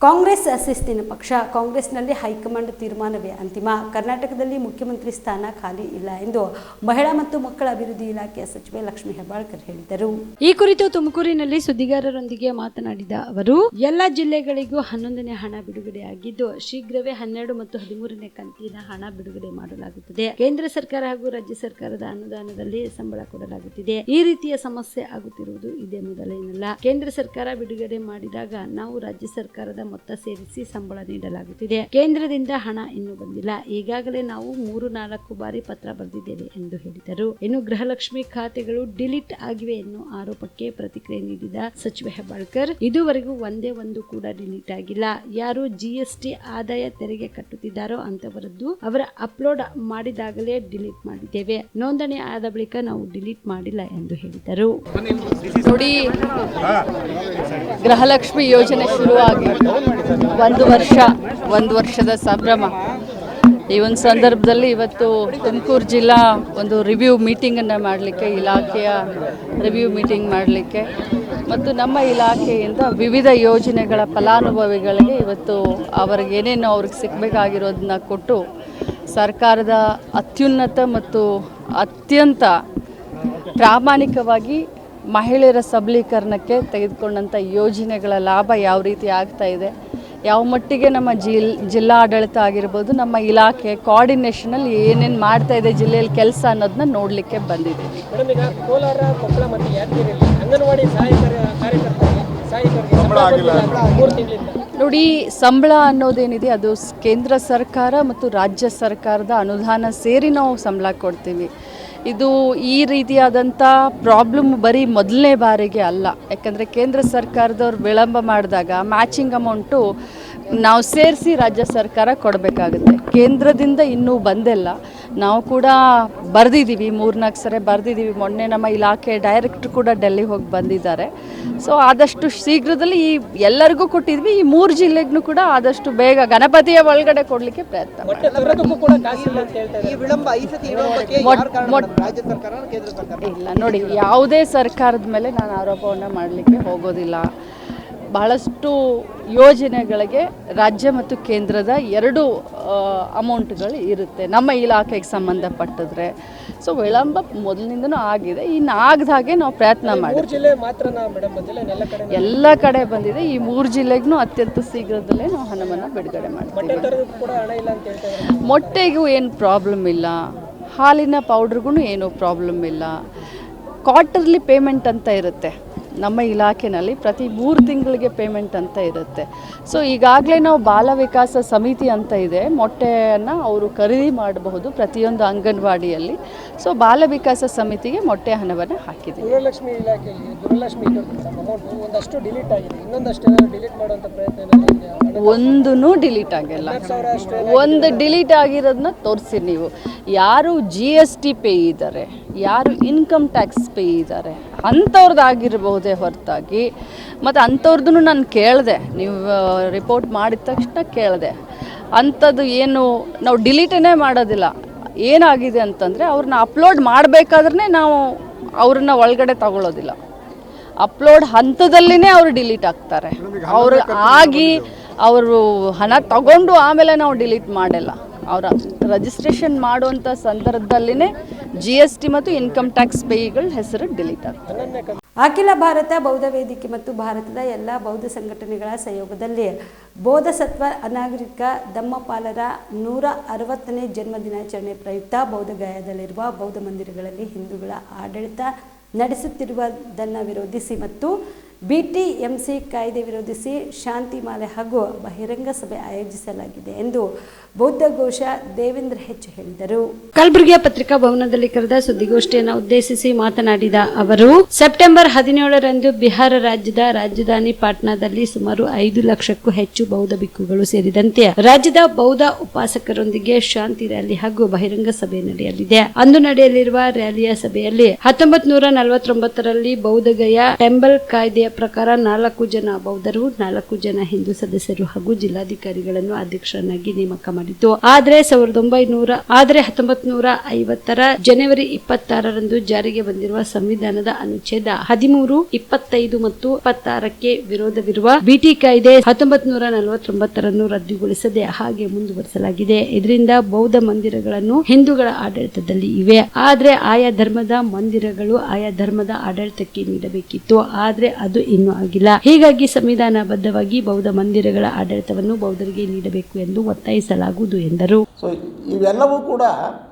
ಕಾಂಗ್ರೆಸ್ ಶಿಸ್ತಿನ ಪಕ್ಷ. ಕಾಂಗ್ರೆಸ್ನಲ್ಲಿ ಹೈಕಮಾಂಡ್ ತೀರ್ಮಾನವೇ ಅಂತಿಮ. ಕರ್ನಾಟಕದಲ್ಲಿ ಮುಖ್ಯಮಂತ್ರಿ ಸ್ಥಾನ ಖಾಲಿ ಇಲ್ಲ ಎಂದು ಮಹಿಳಾ ಮತ್ತು ಮಕ್ಕಳ ಅಭಿವೃದ್ಧಿ ಇಲಾಖೆಯ ಸಚಿವೆ ಲಕ್ಷ್ಮೀ ಹೆಬ್ಬಾಳ್ಕರ್ ಹೇಳಿದರು. ಈ ಕುರಿತು ತುಮಕೂರಿನಲ್ಲಿ ಸುದ್ದಿಗಾರರೊಂದಿಗೆ ಮಾತನಾಡಿದ ಅವರು, ಎಲ್ಲ ಜಿಲ್ಲೆಗಳಿಗೂ 11ನೇ ಹಣ ಬಿಡುಗಡೆಯಾಗಿದ್ದು ಶೀಘ್ರವೇ 12 ಮತ್ತು 13ನೇ ಕಂತಿನ ಹಣ ಬಿಡುಗಡೆ ಮಾಡಲಾಗುತ್ತದೆ. ಕೇಂದ್ರ ಸರ್ಕಾರ ಹಾಗೂ ರಾಜ್ಯ ಸರ್ಕಾರದ ಅನುದಾನದಲ್ಲಿ ಸಂಬಳ ಕೊಡಲಾಗುತ್ತಿದೆ. ಈ ರೀತಿಯ ಸಮಸ್ಯೆ ಆಗುತ್ತಿರುವುದು ಇದೇ ಮೊದಲೇನಲ್ಲ. ಕೇಂದ್ರ ಸರ್ಕಾರ ಬಿಡುಗಡೆ ಮಾಡಿದಾಗ ನಾವು ರಾಜ್ಯ ಸರ್ಕಾರದ ಮೊತ್ತ ಸೇರಿಸಿ ಸಂಬಳ ನೀಡಲಾಗುತ್ತಿದೆ. ಕೇಂದ್ರದಿಂದ ಹಣ ಇನ್ನೂ ಬಂದಿಲ್ಲ. ಈಗಾಗಲೇ ನಾವು 3-4 ಬಾರಿ ಪತ್ರ ಬರೆದಿದ್ದೇವೆ ಎಂದು ಹೇಳಿದರು. ಇನ್ನು ಗೃಹಲಕ್ಷ್ಮಿ ಖಾತೆಗಳು ಡಿಲೀಟ್ ಆಗಿವೆ ಎನ್ನುವ ಆರೋಪಕ್ಕೆ ಪ್ರತಿಕ್ರಿಯೆ ನೀಡಿದ ಸಚಿವೆ ಹೆಬ್ಬಾಳ್ಕರ್, ಇದುವರೆಗೂ ಒಂದೇ ಒಂದು ಕೂಡ ಡಿಲೀಟ್ ಆಗಿಲ್ಲ. ಯಾರು GST ಆದಾಯ ತೆರಿಗೆ ಕಟ್ಟುತ್ತಿದ್ದಾರೋ ಅಂತವರದ್ದು ಅವರ ಅಪ್ಲೋಡ್ ಮಾಡಿದಾಗಲೇ ಡಿಲೀಟ್ ಮಾಡಿದ್ದೇವೆ. ನೋಂದಣಿ ಆದ ಬಳಿಕ ನಾವು ಡಿಲೀಟ್ ಮಾಡಿಲ್ಲ ಎಂದು ಹೇಳಿದರು. ನೋಡಿ, ಗೃಹಲಕ್ಷ್ಮಿ ಯೋಜನೆ ಶುರುವಾಗಿ 1 ವರ್ಷದ ಸಂಭ್ರಮ. ಈ ಒಂದು ಸಂದರ್ಭದಲ್ಲಿ ಇವತ್ತು ತುಮಕೂರು ಜಿಲ್ಲಾ ಒಂದು ರಿವ್ಯೂ ಮೀಟಿಂಗನ್ನು ಮಾಡಲಿಕ್ಕೆ, ಇಲಾಖೆಯ ರಿವ್ಯೂ ಮೀಟಿಂಗ್ ಮಾಡಲಿಕ್ಕೆ ಮತ್ತು ನಮ್ಮ ಇಲಾಖೆಯಿಂದ ವಿವಿಧ ಯೋಜನೆಗಳ ಫಲಾನುಭವಿಗಳಿಗೆ ಇವತ್ತು ಅವ್ರಿಗೆ ಏನೇನು ಅವ್ರಿಗೆ ಸಿಗಬೇಕಾಗಿರೋದನ್ನ ಕೊಟ್ಟು ಸರ್ಕಾರದ ಅತ್ಯುನ್ನತ ಮತ್ತು ಅತ್ಯಂತ ಪ್ರಾಮಾಣಿಕವಾಗಿ ಮಹಿಳೆಯರ ಸಬಲೀಕರಣಕ್ಕೆ ತೆಗೆದುಕೊಂಡಂಥ ಯೋಜನೆಗಳ ಲಾಭ ಯಾವ ರೀತಿ ಆಗ್ತಾ ಇದೆ, ಯಾವ ಮಟ್ಟಿಗೆ ನಮ್ಮ ಜಿಲ್ಲಾಡಳಿತ ಆಗಿರ್ಬೋದು, ನಮ್ಮ ಇಲಾಖೆ ಕೋಆರ್ಡಿನೇಷನಲ್ಲಿ ಏನೇನು ಮಾಡ್ತಾ ಇದೆ ಜಿಲ್ಲೆಯಲ್ಲಿ ಕೆಲಸ ಅನ್ನೋದನ್ನ ನೋಡಲಿಕ್ಕೆ ಬಂದಿದ್ದೀವಿ. ನೋಡಿ, ಸಂಬಳ ಅನ್ನೋದೇನಿದೆ ಅದು ಕೇಂದ್ರ ಸರ್ಕಾರ ಮತ್ತು ರಾಜ್ಯ ಸರ್ಕಾರದ ಅನುದಾನ ಸೇರಿ ನಾವು ಸಂಬಳ ಕೊಡ್ತೀವಿ. ಇದು ಈ ರೀತಿಯಾದಂಥ ಪ್ರಾಬ್ಲಮ್ ಬರೀ ಮೊದಲನೇ ಬಾರಿಗೆ ಅಲ್ಲ. ಯಾಕಂದರೆ ಕೇಂದ್ರ ಸರ್ಕಾರದವ್ರು ವಿಳಂಬ ಮಾಡಿದಾಗ ಮ್ಯಾಚಿಂಗ್ ಅಮೌಂಟು ನಾವು ಸೇರಿಸಿ ರಾಜ್ಯ ಸರ್ಕಾರ ಕೊಡಬೇಕಾಗುತ್ತೆ. ಕೇಂದ್ರದಿಂದ ಇನ್ನೂ ಬಂದಿಲ್ಲ. ನಾವು ಕೂಡ ಬರೆದಿದ್ದೀವಿ, 3-4 ಸರಿ ಬರೆದಿದ್ದೀವಿ. ಮೊನ್ನೆ ನಮ್ಮ ಇಲಾಖೆ ಡೈರೆಕ್ಟ್ರು ಕೂಡ ಡೆಲ್ಲಿ ಹೋಗಿ ಬಂದಿದ್ದಾರೆ. ಸೊ ಆದಷ್ಟು ಶೀಘ್ರದಲ್ಲಿ ಈ ಎಲ್ಲರಿಗೂ ಕೊಟ್ಟಿದ್ವಿ. ಈ 3 ಜಿಲ್ಲೆಗೂ ಕೂಡ ಆದಷ್ಟು ಬೇಗ ಗಣಪತಿಯ ಒಳಗಡೆ ಕೊಡಲಿಕ್ಕೆ ಪ್ರಯತ್ನ ಇಲ್ಲ. ನೋಡಿ, ಯಾವುದೇ ಸರ್ಕಾರದ ಮೇಲೆ ನಾನು ಆರೋಪವನ್ನು ಮಾಡಲಿಕ್ಕೆ ಹೋಗೋದಿಲ್ಲ. ಬಹಳಷ್ಟು ಯೋಜನೆಗಳಿಗೆ ರಾಜ್ಯ ಮತ್ತು ಕೇಂದ್ರದ 2 ಅಮೌಂಟ್ಗಳು ಇರುತ್ತೆ ನಮ್ಮ ಇಲಾಖೆಗೆ ಸಂಬಂಧಪಟ್ಟಿದ್ರೆ. ಸೊ ವಿಳಂಬ ಮೊದಲಿನಿಂದನೂ ಆಗಿದೆ. ಇನ್ನು ಆಗದ ಹಾಗೆ ನಾವು ಪ್ರಯತ್ನ ಮಾಡಿ ಎಲ್ಲ ಕಡೆ ಬಂದಿದೆ. ಈ 3 ಜಿಲ್ಲೆಗೂ ಅತ್ಯಂತ ಶೀಘ್ರದಲ್ಲೇ ನಾವು ಹಣವನ್ನು ಬಿಡುಗಡೆ ಮಾಡ್ತೀವಿ. ಮೊಟ್ಟೆಗೂ ಏನು ಪ್ರಾಬ್ಲಮ್ ಇಲ್ಲ, ಹಾಲಿನ ಪೌಡ್ರಿಗೂ ಏನೂ ಪ್ರಾಬ್ಲಮ್ ಇಲ್ಲ. ಕ್ವಾರ್ಟರ್ಲಿ ಪೇಮೆಂಟ್ ಅಂತ ಇರುತ್ತೆ ನಮ್ಮ ಇಲಾಖೆಯಲ್ಲಿ, ಪ್ರತಿ 3 ತಿಂಗಳಿಗೆ ಪೇಮೆಂಟ್ ಅಂತ ಇರುತ್ತೆ. ಸೊ ಈಗಾಗಲೇ ನಾವು ಬಾಲ ವಿಕಾಸ ಸಮಿತಿ ಅಂತ ಇದೆ, ಮೊಟ್ಟೆಯನ್ನು ಅವರು ಖರೀದಿ ಮಾಡಬಹುದು ಪ್ರತಿಯೊಂದು ಅಂಗನವಾಡಿಯಲ್ಲಿ. ಸೊ ಬಾಲ ವಿಕಾಸ ಸಮಿತಿಗೆ ಮೊಟ್ಟೆ ಹಣವನ್ನು ಹಾಕಿದ್ದೀವಿ. ಗೃಹಲಕ್ಷ್ಮಿ ಇಲಾಖೆಯಲ್ಲಿ ಗೃಹಲಕ್ಷ್ಮಿ ಅಮೌಂಟ್ ಒಂದಷ್ಟು ಡಿಲೀಟ್ ಆಗಿದೆ, ಇನ್ನೊಂದಷ್ಟು ಡಿಲೀಟ್ ಮಾಡುವಂಥ ಪ್ರಯತ್ನ ಒಂದೂ ಡಿಲೀಟ್ ಆಗಿಲ್ಲ. ಒಂದು ಡಿಲೀಟ್ ಆಗಿರೋದನ್ನ ತೋರಿಸಿ ನೀವು. ಯಾರು GST ಪೇ ಇದ್ದಾರೆ, ಯಾರು ಇನ್ಕಮ್ ಟ್ಯಾಕ್ಸ್ ಪೇ ಇದ್ದಾರೆ ಅಂಥವ್ರದ್ದು ಆಗಿರಬಹುದೇ ಹೊರತಾಗಿ, ಮತ್ತು ಅಂಥವ್ರದ್ದು ನಾನು ಕೇಳಿದೆ, ನೀವು ರಿಪೋರ್ಟ್ ಮಾಡಿದ ತಕ್ಷಣ ಕೇಳಿದೆ, ಅಂಥದ್ದು ಏನು ನಾವು ಡಿಲೀಟೇ ಮಾಡೋದಿಲ್ಲ. ಏನಾಗಿದೆ ಅಂತಂದರೆ ಅವ್ರನ್ನ ಅಪ್ಲೋಡ್ ಮಾಡಬೇಕಾದ್ರೆ ನಾವು ಅವ್ರನ್ನ ಒಳಗಡೆ ತಗೊಳ್ಳೋದಿಲ್ಲ. ಅಪ್ಲೋಡ್ ಹಂತದಲ್ಲಿನೇ ಅವರು ಡಿಲೀಟ್ ಆಗ್ತಾರೆ. ಅವರು ಆಗಿ ಅವರು ಹಣ ತಗೊಂಡು ಆಮೇಲೆ ನಾವು ಡಿಲೀಟ್ ಮಾಡಲ್ಲ. ಅವರ ರಿಜಿಸ್ಟ್ರೇಷನ್ ಮಾಡುವಂಥ ಸಂದರ್ಭದಲ್ಲಿನೇ GST ಮತ್ತು ಇನ್ಕಮ್ ಟ್ಯಾಕ್ಸ್ ಪೇಯಿಗಳ ಹೆಸರು ಡಿಲೀಟ್ ಆಗ್ತದೆ. ಅಖಿಲ ಭಾರತ ಬೌದ್ಧ ವೇದಿಕೆ ಮತ್ತು ಭಾರತದ ಎಲ್ಲ ಬೌದ್ಧ ಸಂಘಟನೆಗಳ ಸಹಯೋಗದಲ್ಲಿ ಬೋಧಸತ್ವ ಅನಾಗರಿಕ ಧಮ್ಮಪಾಲರ 160ನೇ ಜನ್ಮ ದಿನಾಚರಣೆ ಪ್ರಯುಕ್ತ ಬೌದ್ಧಗಯಾದಲ್ಲಿರುವ ಬೌದ್ಧ ಮಂದಿರಗಳಲ್ಲಿ ಹಿಂದೂಗಳ ಆಡಳಿತ ನಡೆಸುತ್ತಿರುವುದನ್ನು ವಿರೋಧಿಸಿ ಮತ್ತು BTMC ಕಾಯ್ದೆ ವಿರೋಧಿಸಿ ಶಾಂತಿ ಮಾಲೆ ಹಾಗೂ ಬಹಿರಂಗ ಸಭೆ ಆಯೋಜಿಸಲಾಗಿದೆ ಎಂದು ಬೌದ್ಧ ಘೋಷ ದೇವೇಂದ್ರ ಹೆಚ್ಚು ಹೇಳಿದರು. ಕಲಬುರಗಿಯ ಪತ್ರಿಕಾ ಭವನದಲ್ಲಿ ಕರೆದ ಸುದ್ದಿಗೋಷ್ಠಿಯನ್ನು ಉದ್ದೇಶಿಸಿ ಮಾತನಾಡಿದ ಅವರು, ಸೆಪ್ಟೆಂಬರ್ 17ರಂದು ಬಿಹಾರ ರಾಜ್ಯದ ರಾಜಧಾನಿ ಪಾಟ್ನಾದಲ್ಲಿ ಸುಮಾರು 5 ಲಕ್ಷಕ್ಕೂ ಹೆಚ್ಚು ಬೌದ್ಧ ಭಿಕ್ಕುಗಳು ಸೇರಿದಂತೆ ರಾಜ್ಯದ ಬೌದ್ಧ ಉಪಾಸಕರೊಂದಿಗೆ ಶಾಂತಿ ರ್ಯಾಲಿ ಹಾಗೂ ಬಹಿರಂಗ ಸಭೆ ನಡೆಯಲಿದೆ. ಅಂದು ನಡೆಯಲಿರುವ ರ್ಯಾಲಿಯ ಸಭೆಯಲ್ಲಿ 1949ರಲ್ಲಿ ಬೌದ್ಧಗಯಾ ಟೆಂಪಲ್ ಕಾಯ್ದೆಯ ಪ್ರಕಾರ 4 ಜನ ಬೌದ್ಧರು, 4 ಜನ ಹಿಂದೂ ಸದಸ್ಯರು ಹಾಗೂ ಜಿಲ್ಲಾಧಿಕಾರಿಗಳನ್ನು ಅಧ್ಯಕ್ಷರನ್ನಾಗಿ ನೇಮಕ ಮಾಡಿತು. ಆದರೆ 1950ರ ಜನವರಿ 26ರಂದು ಜಾರಿಗೆ ಬಂದಿರುವ ಸಂವಿಧಾನದ ಅನುಚ್ಛೇದ 13, 25 ಮತ್ತು 26ಕ್ಕೆ ವಿರೋಧವಿರುವ BT ಕಾಯ್ದೆ 1949ರನ್ನು ರದ್ದುಗೊಳಿಸದೆ ಹಾಗೆ ಮುಂದುವರಿಸಲಾಗಿದೆ. ಇದರಿಂದ ಬೌದ್ಧ ಮಂದಿರಗಳನ್ನು ಹಿಂದೂಗಳ ಆಡಳಿತದಲ್ಲಿ ಇವೆ. ಆದರೆ ಆಯಾ ಧರ್ಮದ ಮಂದಿರಗಳು ಆಯಾ ಧರ್ಮದ ಆಡಳಿತಕ್ಕೆ ನೀಡಬೇಕಿತ್ತು. ಆದರೆ ಅದು ಇನ್ನೂ ಆಗಿಲ್ಲ. ಹೀಗಾಗಿ ಸಂವಿಧಾನಬದ್ಧವಾಗಿ ಬೌದ್ಧ ಮಂದಿರಗಳ ಆಡಳಿತವನ್ನು ಬೌದ್ಧರಿಗೆ ನೀಡಬೇಕು ಎಂದು ಒತ್ತಾಯಿಸಲಾಗುವುದು ಎಂದರು. ಸೊ ಇವೆಲ್ಲವೂ ಕೂಡ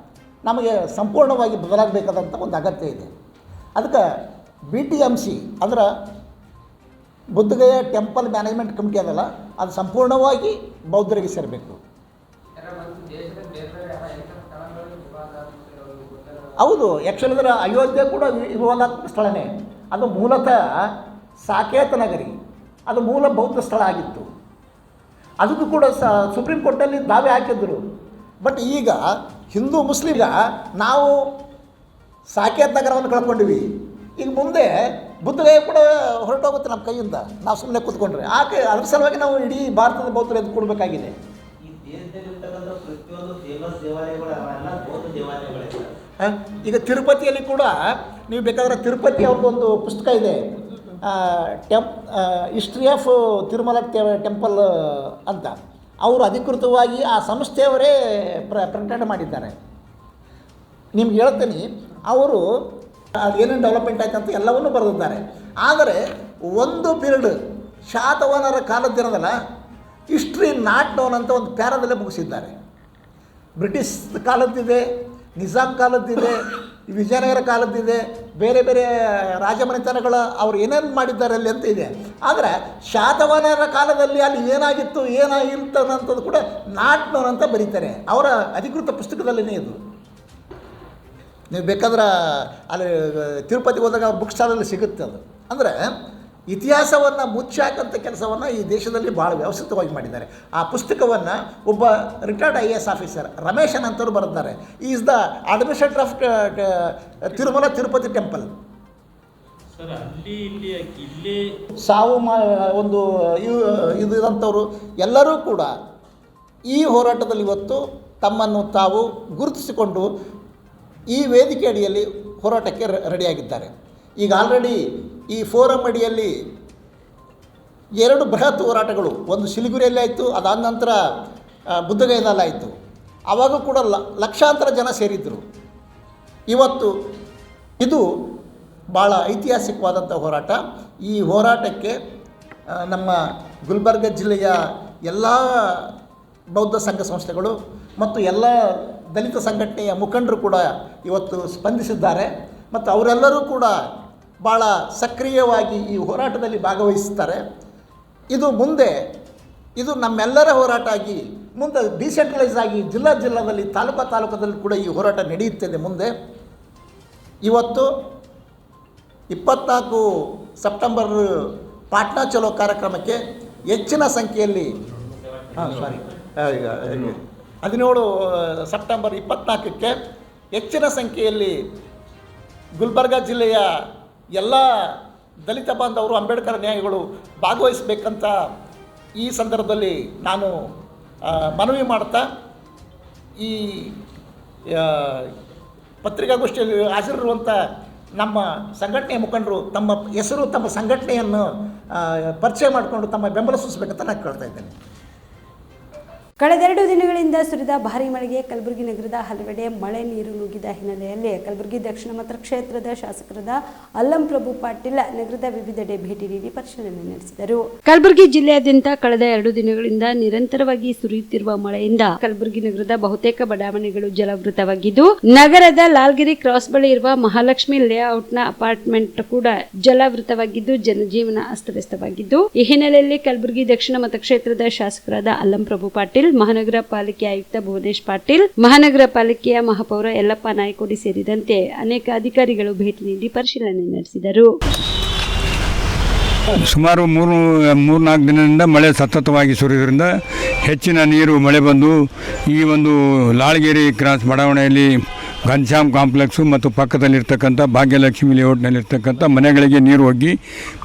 ನಮಗೆ ಸಂಪೂರ್ಣವಾಗಿ ಬದಲಾಗಬೇಕಾದಂಥ ಒಂದು ಅಗತ್ಯ ಇದೆ. ಅದಕ್ಕೆ BTMC ಅಂದ್ರೆ ಬುದ್ಧಗಯಾ ಟೆಂಪಲ್ ಮ್ಯಾನೇಜ್ಮೆಂಟ್ ಕಮಿಟಿ ಅದಲ್ಲ, ಅದು ಸಂಪೂರ್ಣವಾಗಿ ಬೌದ್ಧರಿಗೆ ಸೇರಬೇಕು. ಹೌದು, ಆ್ಯಕ್ಚುಲಿ ಅದರ ಅಯೋಧ್ಯೆ ಕೂಡ ವಿವಾದಾತ್ಮಕ ಸ್ಥಳನೇ. ಅದು ಮೂಲತಃ ಸಾಕೇತ ನಗರಿ, ಅದು ಮೂಲ ಬೌದ್ಧ ಸ್ಥಳ ಆಗಿತ್ತು. ಅದಕ್ಕೂ ಕೂಡ ಸುಪ್ರೀಂ ಕೋರ್ಟಲ್ಲಿ ದಾವೆ ಹಾಕಿದ್ರು. ಬಟ್ ಈಗ ಹಿಂದೂ ಮುಸ್ಲಿಂಗ ನಾವು ಸಾಕೇತ್ ನಗರವನ್ನು ಕಳ್ಕೊಂಡಿವಿ. ಈಗ ಮುಂದೆ ಬುದ್ಧಗಯಾ ಕೂಡ ಹೊರಟೋಗುತ್ತೆ ನಮ್ಮ ಕೈಯಿಂದ, ನಾವು ಸುಮ್ಮನೆ ಕೂತ್ಕೊಂಡ್ರೆ. ಅದ್ರ ಸಲುವಾಗಿ ನಾವು ಇಡೀ ಭಾರತದ ಬೌದ್ಧರು ಎದ್ದು ಕೊಡಬೇಕಾಗಿದೆ. ಈಗ ತಿರುಪತಿಯಲ್ಲಿ ಕೂಡ ನೀವು ಬೇಕಾದರೆ ತಿರುಪತಿ ಅವ್ರದ್ದೊಂದು ಪುಸ್ತಕ ಇದೆ, ಹಿಸ್ಟ್ರಿ ಆಫ್ ತಿರುಮಲ ಟೆಂಪಲ್ ಅಂತ. ಅವರು ಅಧಿಕೃತವಾಗಿ ಆ ಸಂಸ್ಥೆಯವರೇ ಪ್ರಕಟಣೆ ಮಾಡಿದ್ದಾರೆ. ನಿಮ್ಗೆ ಹೇಳ್ತೀನಿ, ಅವರು ಅದೇನೇನು ಡೆವಲಪ್ಮೆಂಟ್ ಆಯ್ತು ಅಂತ ಎಲ್ಲವನ್ನೂ ಬರೆದಿದ್ದಾರೆ. ಆದರೆ ಒಂದು ಪೀರಿಯಡ್ ಶಾತವಾಹನರ ಕಾಲದ್ದಿರೋದಲ್ಲ, ಹಿಸ್ಟ್ರಿ ನಾಟ್ ನೋನ್ ಅಂತ ಒಂದು ಪ್ಯಾರದಲ್ಲೇ ಮುಗಿಸಿದ್ದಾರೆ. ಬ್ರಿಟಿಷ್ ಕಾಲದ್ದಿದೆ, ನಿಜಾಮ್ ಕಾಲದ್ದಿದೆ, ವಿಜಯನಗರ ಕಾಲದ್ದಿದೆ, ಬೇರೆ ಬೇರೆ ರಾಜಮನೆತನಗಳ ಅವ್ರು ಏನೇನು ಮಾಡಿದ್ದಾರೆ ಅಲ್ಲಿ ಅಂತ ಇದೆ. ಆದರೆ ಶಾತವಾಹನರ ಕಾಲದಲ್ಲಿ ಅಲ್ಲಿ ಏನಾಗಿತ್ತು ಏನಾಗಿರ್ತದಂಥದ್ದು ಕೂಡ ನಾಟ್ ನೋನ್ ಅಂತ ಬರೀತಾರೆ. ಅವರ ಅಧಿಕೃತ ಪುಸ್ತಕದಲ್ಲೇ ಇದು. ನೀವು ಬೇಕಾದ್ರೆ ಅಲ್ಲಿ ತಿರುಪತಿಗೆ ಹೋದಾಗ ಅವ್ರ ಬುಕ್ ಸ್ಟಾಲಲ್ಲಿ ಸಿಗುತ್ತೆ ಅದು. ಅಂದರೆ ಇತಿಹಾಸವನ್ನು ಮುಚ್ಚಾಕಂಥ ಕೆಲಸವನ್ನು ಈ ದೇಶದಲ್ಲಿ ಭಾಳ ವ್ಯವಸ್ಥಿತವಾಗಿ ಮಾಡಿದ್ದಾರೆ. ಆ ಪುಸ್ತಕವನ್ನು ಒಬ್ಬ ರಿಟೈರ್ಡ್ IAS ಆಫೀಸರ್ ರಮೇಶನ್ ಅಂತವ್ರು ಬರೆದಿದ್ದಾರೆ. Is the administrator of Tirumala Tirupati temple. ಸಾವು ಒಂದು ಇದಂಥವ್ರು ಎಲ್ಲರೂ ಕೂಡ ಈ ಹೋರಾಟದಲ್ಲಿ ಇವತ್ತು ತಮ್ಮನ್ನು ತಾವು ಗುರುತಿಸಿಕೊಂಡು ಈ ವೇದಿಕೆ ಅಡಿಯಲ್ಲಿ ಹೋರಾಟಕ್ಕೆ ರೆಡಿಯಾಗಿದ್ದಾರೆ. ಈಗ ಆಲ್ರೆಡಿ ಈ ಫೋರಮ್ ಅಡಿಯಲ್ಲಿ 2 ಬೃಹತ್ ಹೋರಾಟಗಳು, ಒಂದು ಶಿಲಿಗುರಿಯಲ್ಲಿ ಆಯಿತು, ಅದಾದ ನಂತರ ಬುದ್ಧಗಯಾದಲ್ಲಾಯಿತು. ಆವಾಗ ಕೂಡ ಲಕ್ಷಾಂತರ ಜನ ಸೇರಿದ್ದರು. ಇವತ್ತು ಇದು ಭಾಳ ಐತಿಹಾಸಿಕವಾದಂಥ ಹೋರಾಟ. ಈ ಹೋರಾಟಕ್ಕೆ ನಮ್ಮ ಗುಲ್ಬರ್ಗ ಜಿಲ್ಲೆಯ ಎಲ್ಲ ಬೌದ್ಧ ಸಂಘ ಸಂಸ್ಥೆಗಳು ಮತ್ತು ಎಲ್ಲ ದಲಿತ ಸಂಘಟನೆಯ ಮುಖಂಡರು ಕೂಡ ಇವತ್ತು ಸ್ಪಂದಿಸಿದ್ದಾರೆ. ಮತ್ತು ಅವರೆಲ್ಲರೂ ಕೂಡ ಭಾಳ ಸಕ್ರಿಯವಾಗಿ ಈ ಹೋರಾಟದಲ್ಲಿ ಭಾಗವಹಿಸ್ತಾರೆ. ಇದು ನಮ್ಮೆಲ್ಲರ ಹೋರಾಟ ಆಗಿ ಮುಂದೆ ಡಿಸೆಂಟ್ರಲೈಸ್ ಆಗಿ ಜಿಲ್ಲಾದಲ್ಲಿ ತಾಲೂಕದಲ್ಲಿ ಕೂಡ ಈ ಹೋರಾಟ ನಡೆಯುತ್ತದೆ ಮುಂದೆ. ಇವತ್ತು 24 ಸೆಪ್ಟೆಂಬರ್ ಪಾಟ್ನಾ ಚಲೋ ಕಾರ್ಯಕ್ರಮಕ್ಕೆ ಹೆಚ್ಚಿನ ಸಂಖ್ಯೆಯಲ್ಲಿ 17 ಸೆಪ್ಟೆಂಬರ್ 24ಕ್ಕೆ ಹೆಚ್ಚಿನ ಸಂಖ್ಯೆಯಲ್ಲಿ ಗುಲ್ಬರ್ಗ ಜಿಲ್ಲೆಯ ಎಲ್ಲ ದಲಿತ ಬಾಂಧವರು, ಅಂಬೇಡ್ಕರ್ ನ್ಯಾಯಿಗಳು ಭಾಗವಹಿಸಬೇಕಂತ ಈ ಸಂದರ್ಭದಲ್ಲಿ ನಾನು ಮನವಿ ಮಾಡ್ತಾ ಈ ಪತ್ರಿಕಾಗೋಷ್ಠಿಯಲ್ಲಿ ಹಾಜರಿರುವಂಥ ನಮ್ಮ ಸಂಘಟನೆಯ ಮುಖಂಡರು ತಮ್ಮ ಹೆಸರು ತಮ್ಮ ಸಂಘಟನೆಯನ್ನು ಪರಿಚಯ ಮಾಡಿಕೊಂಡು ತಮ್ಮ ಬೆಂಬಲ ಸೂಚಿಸಬೇಕಂತ ನಾನು ಕೇಳ್ತಾ ಇದ್ದೇನೆ. ಕಳೆದೆರಡು ದಿನಗಳಿಂದ ಸುರಿದ ಭಾರೀ ಮಳೆಗೆ ಕಲಬುರಗಿ ನಗರದ ಹಲವೆಡೆ ಮಳೆ ನೀರು ನುಗ್ಗಿದ ಹಿನ್ನೆಲೆಯಲ್ಲಿ ಕಲಬುರಗಿ ದಕ್ಷಿಣ ಮತಕ್ಷೇತ್ರದ ಶಾಸಕರಾದ ಅಲ್ಲಂ ಪ್ರಭು ಪಾಟೀಲ್ ನಗರದ ವಿವಿಧೆಡೆ ಭೇಟಿ ನೀಡಿ ಪರಿಶೀಲನೆ ನಡೆಸಿದರು. ಕಲಬುರಗಿ ಜಿಲ್ಲೆಯಾದ್ಯಂತ ಕಳೆದ 2 ದಿನಗಳಿಂದ ನಿರಂತರವಾಗಿ ಸುರಿಯುತ್ತಿರುವ ಮಳೆಯಿಂದ ಕಲಬುರಗಿ ನಗರದ ಬಹುತೇಕ ಬಡಾವಣೆಗಳು ಜಲಾವೃತವಾಗಿದ್ದು, ನಗರದ ಲಾಲ್ಗಿರಿ ಕ್ರಾಸ್ ಬಳಿ ಇರುವ ಮಹಾಲಕ್ಷ್ಮಿ ಲೇಔಟ್ನ ಅಪಾರ್ಟ್ಮೆಂಟ್ ಕೂಡ ಜಲಾವೃತವಾಗಿದ್ದು ಜನಜೀವನ ಅಸ್ತವ್ಯಸ್ತವಾಗಿದ್ದು, ಈ ಹಿನ್ನೆಲೆಯಲ್ಲಿ ಕಲಬುರಗಿ ದಕ್ಷಿಣ ಮತಕ್ಷೇತ್ರದ ಶಾಸಕರಾದ ಅಲ್ಲಂ ಪ್ರಭು ಪಾಟೀಲ್, ಮಹಾನಗರ ಪಾಲಿಕೆ ಆಯುಕ್ತ ಭುವನೇಶ್ ಪಾಟೀಲ್, ಮಹಾನಗರ ಪಾಲಿಕೆಯ ಮಹಾಪೌರ ಯಲ್ಲಪ್ಪ ನಾಯ್ಕೋಡಿ ಸೇರಿದಂತೆ ಅನೇಕ ಅಧಿಕಾರಿಗಳು ಭೇಟಿ ನೀಡಿ ಪರಿಶೀಲನೆ ನಡೆಸಿದರು. ಸುಮಾರು 3-4 ದಿನದಿಂದ ಮಳೆ ಸತತವಾಗಿ ಸುರಿಯೋದ್ರಿಂದ ಹೆಚ್ಚಿನ ನೀರು ಮಳೆ ಬಂದು ಈ ಒಂದು ಲಾಳಗೇರಿ ಕ್ರಾಸ್ ಬಡಾವಣೆಯಲ್ಲಿ ಘನಶ್ಯಾಮ್ ಕಾಂಪ್ಲೆಕ್ಸು ಮತ್ತು ಪಕ್ಕದಲ್ಲಿರ್ತಕ್ಕಂಥ ಭಾಗ್ಯಲಕ್ಷ್ಮಿ ಲೇಔಟ್ನಲ್ಲಿರ್ತಕ್ಕಂಥ ಮನೆಗಳಿಗೆ ನೀರು ಹೋಗಿ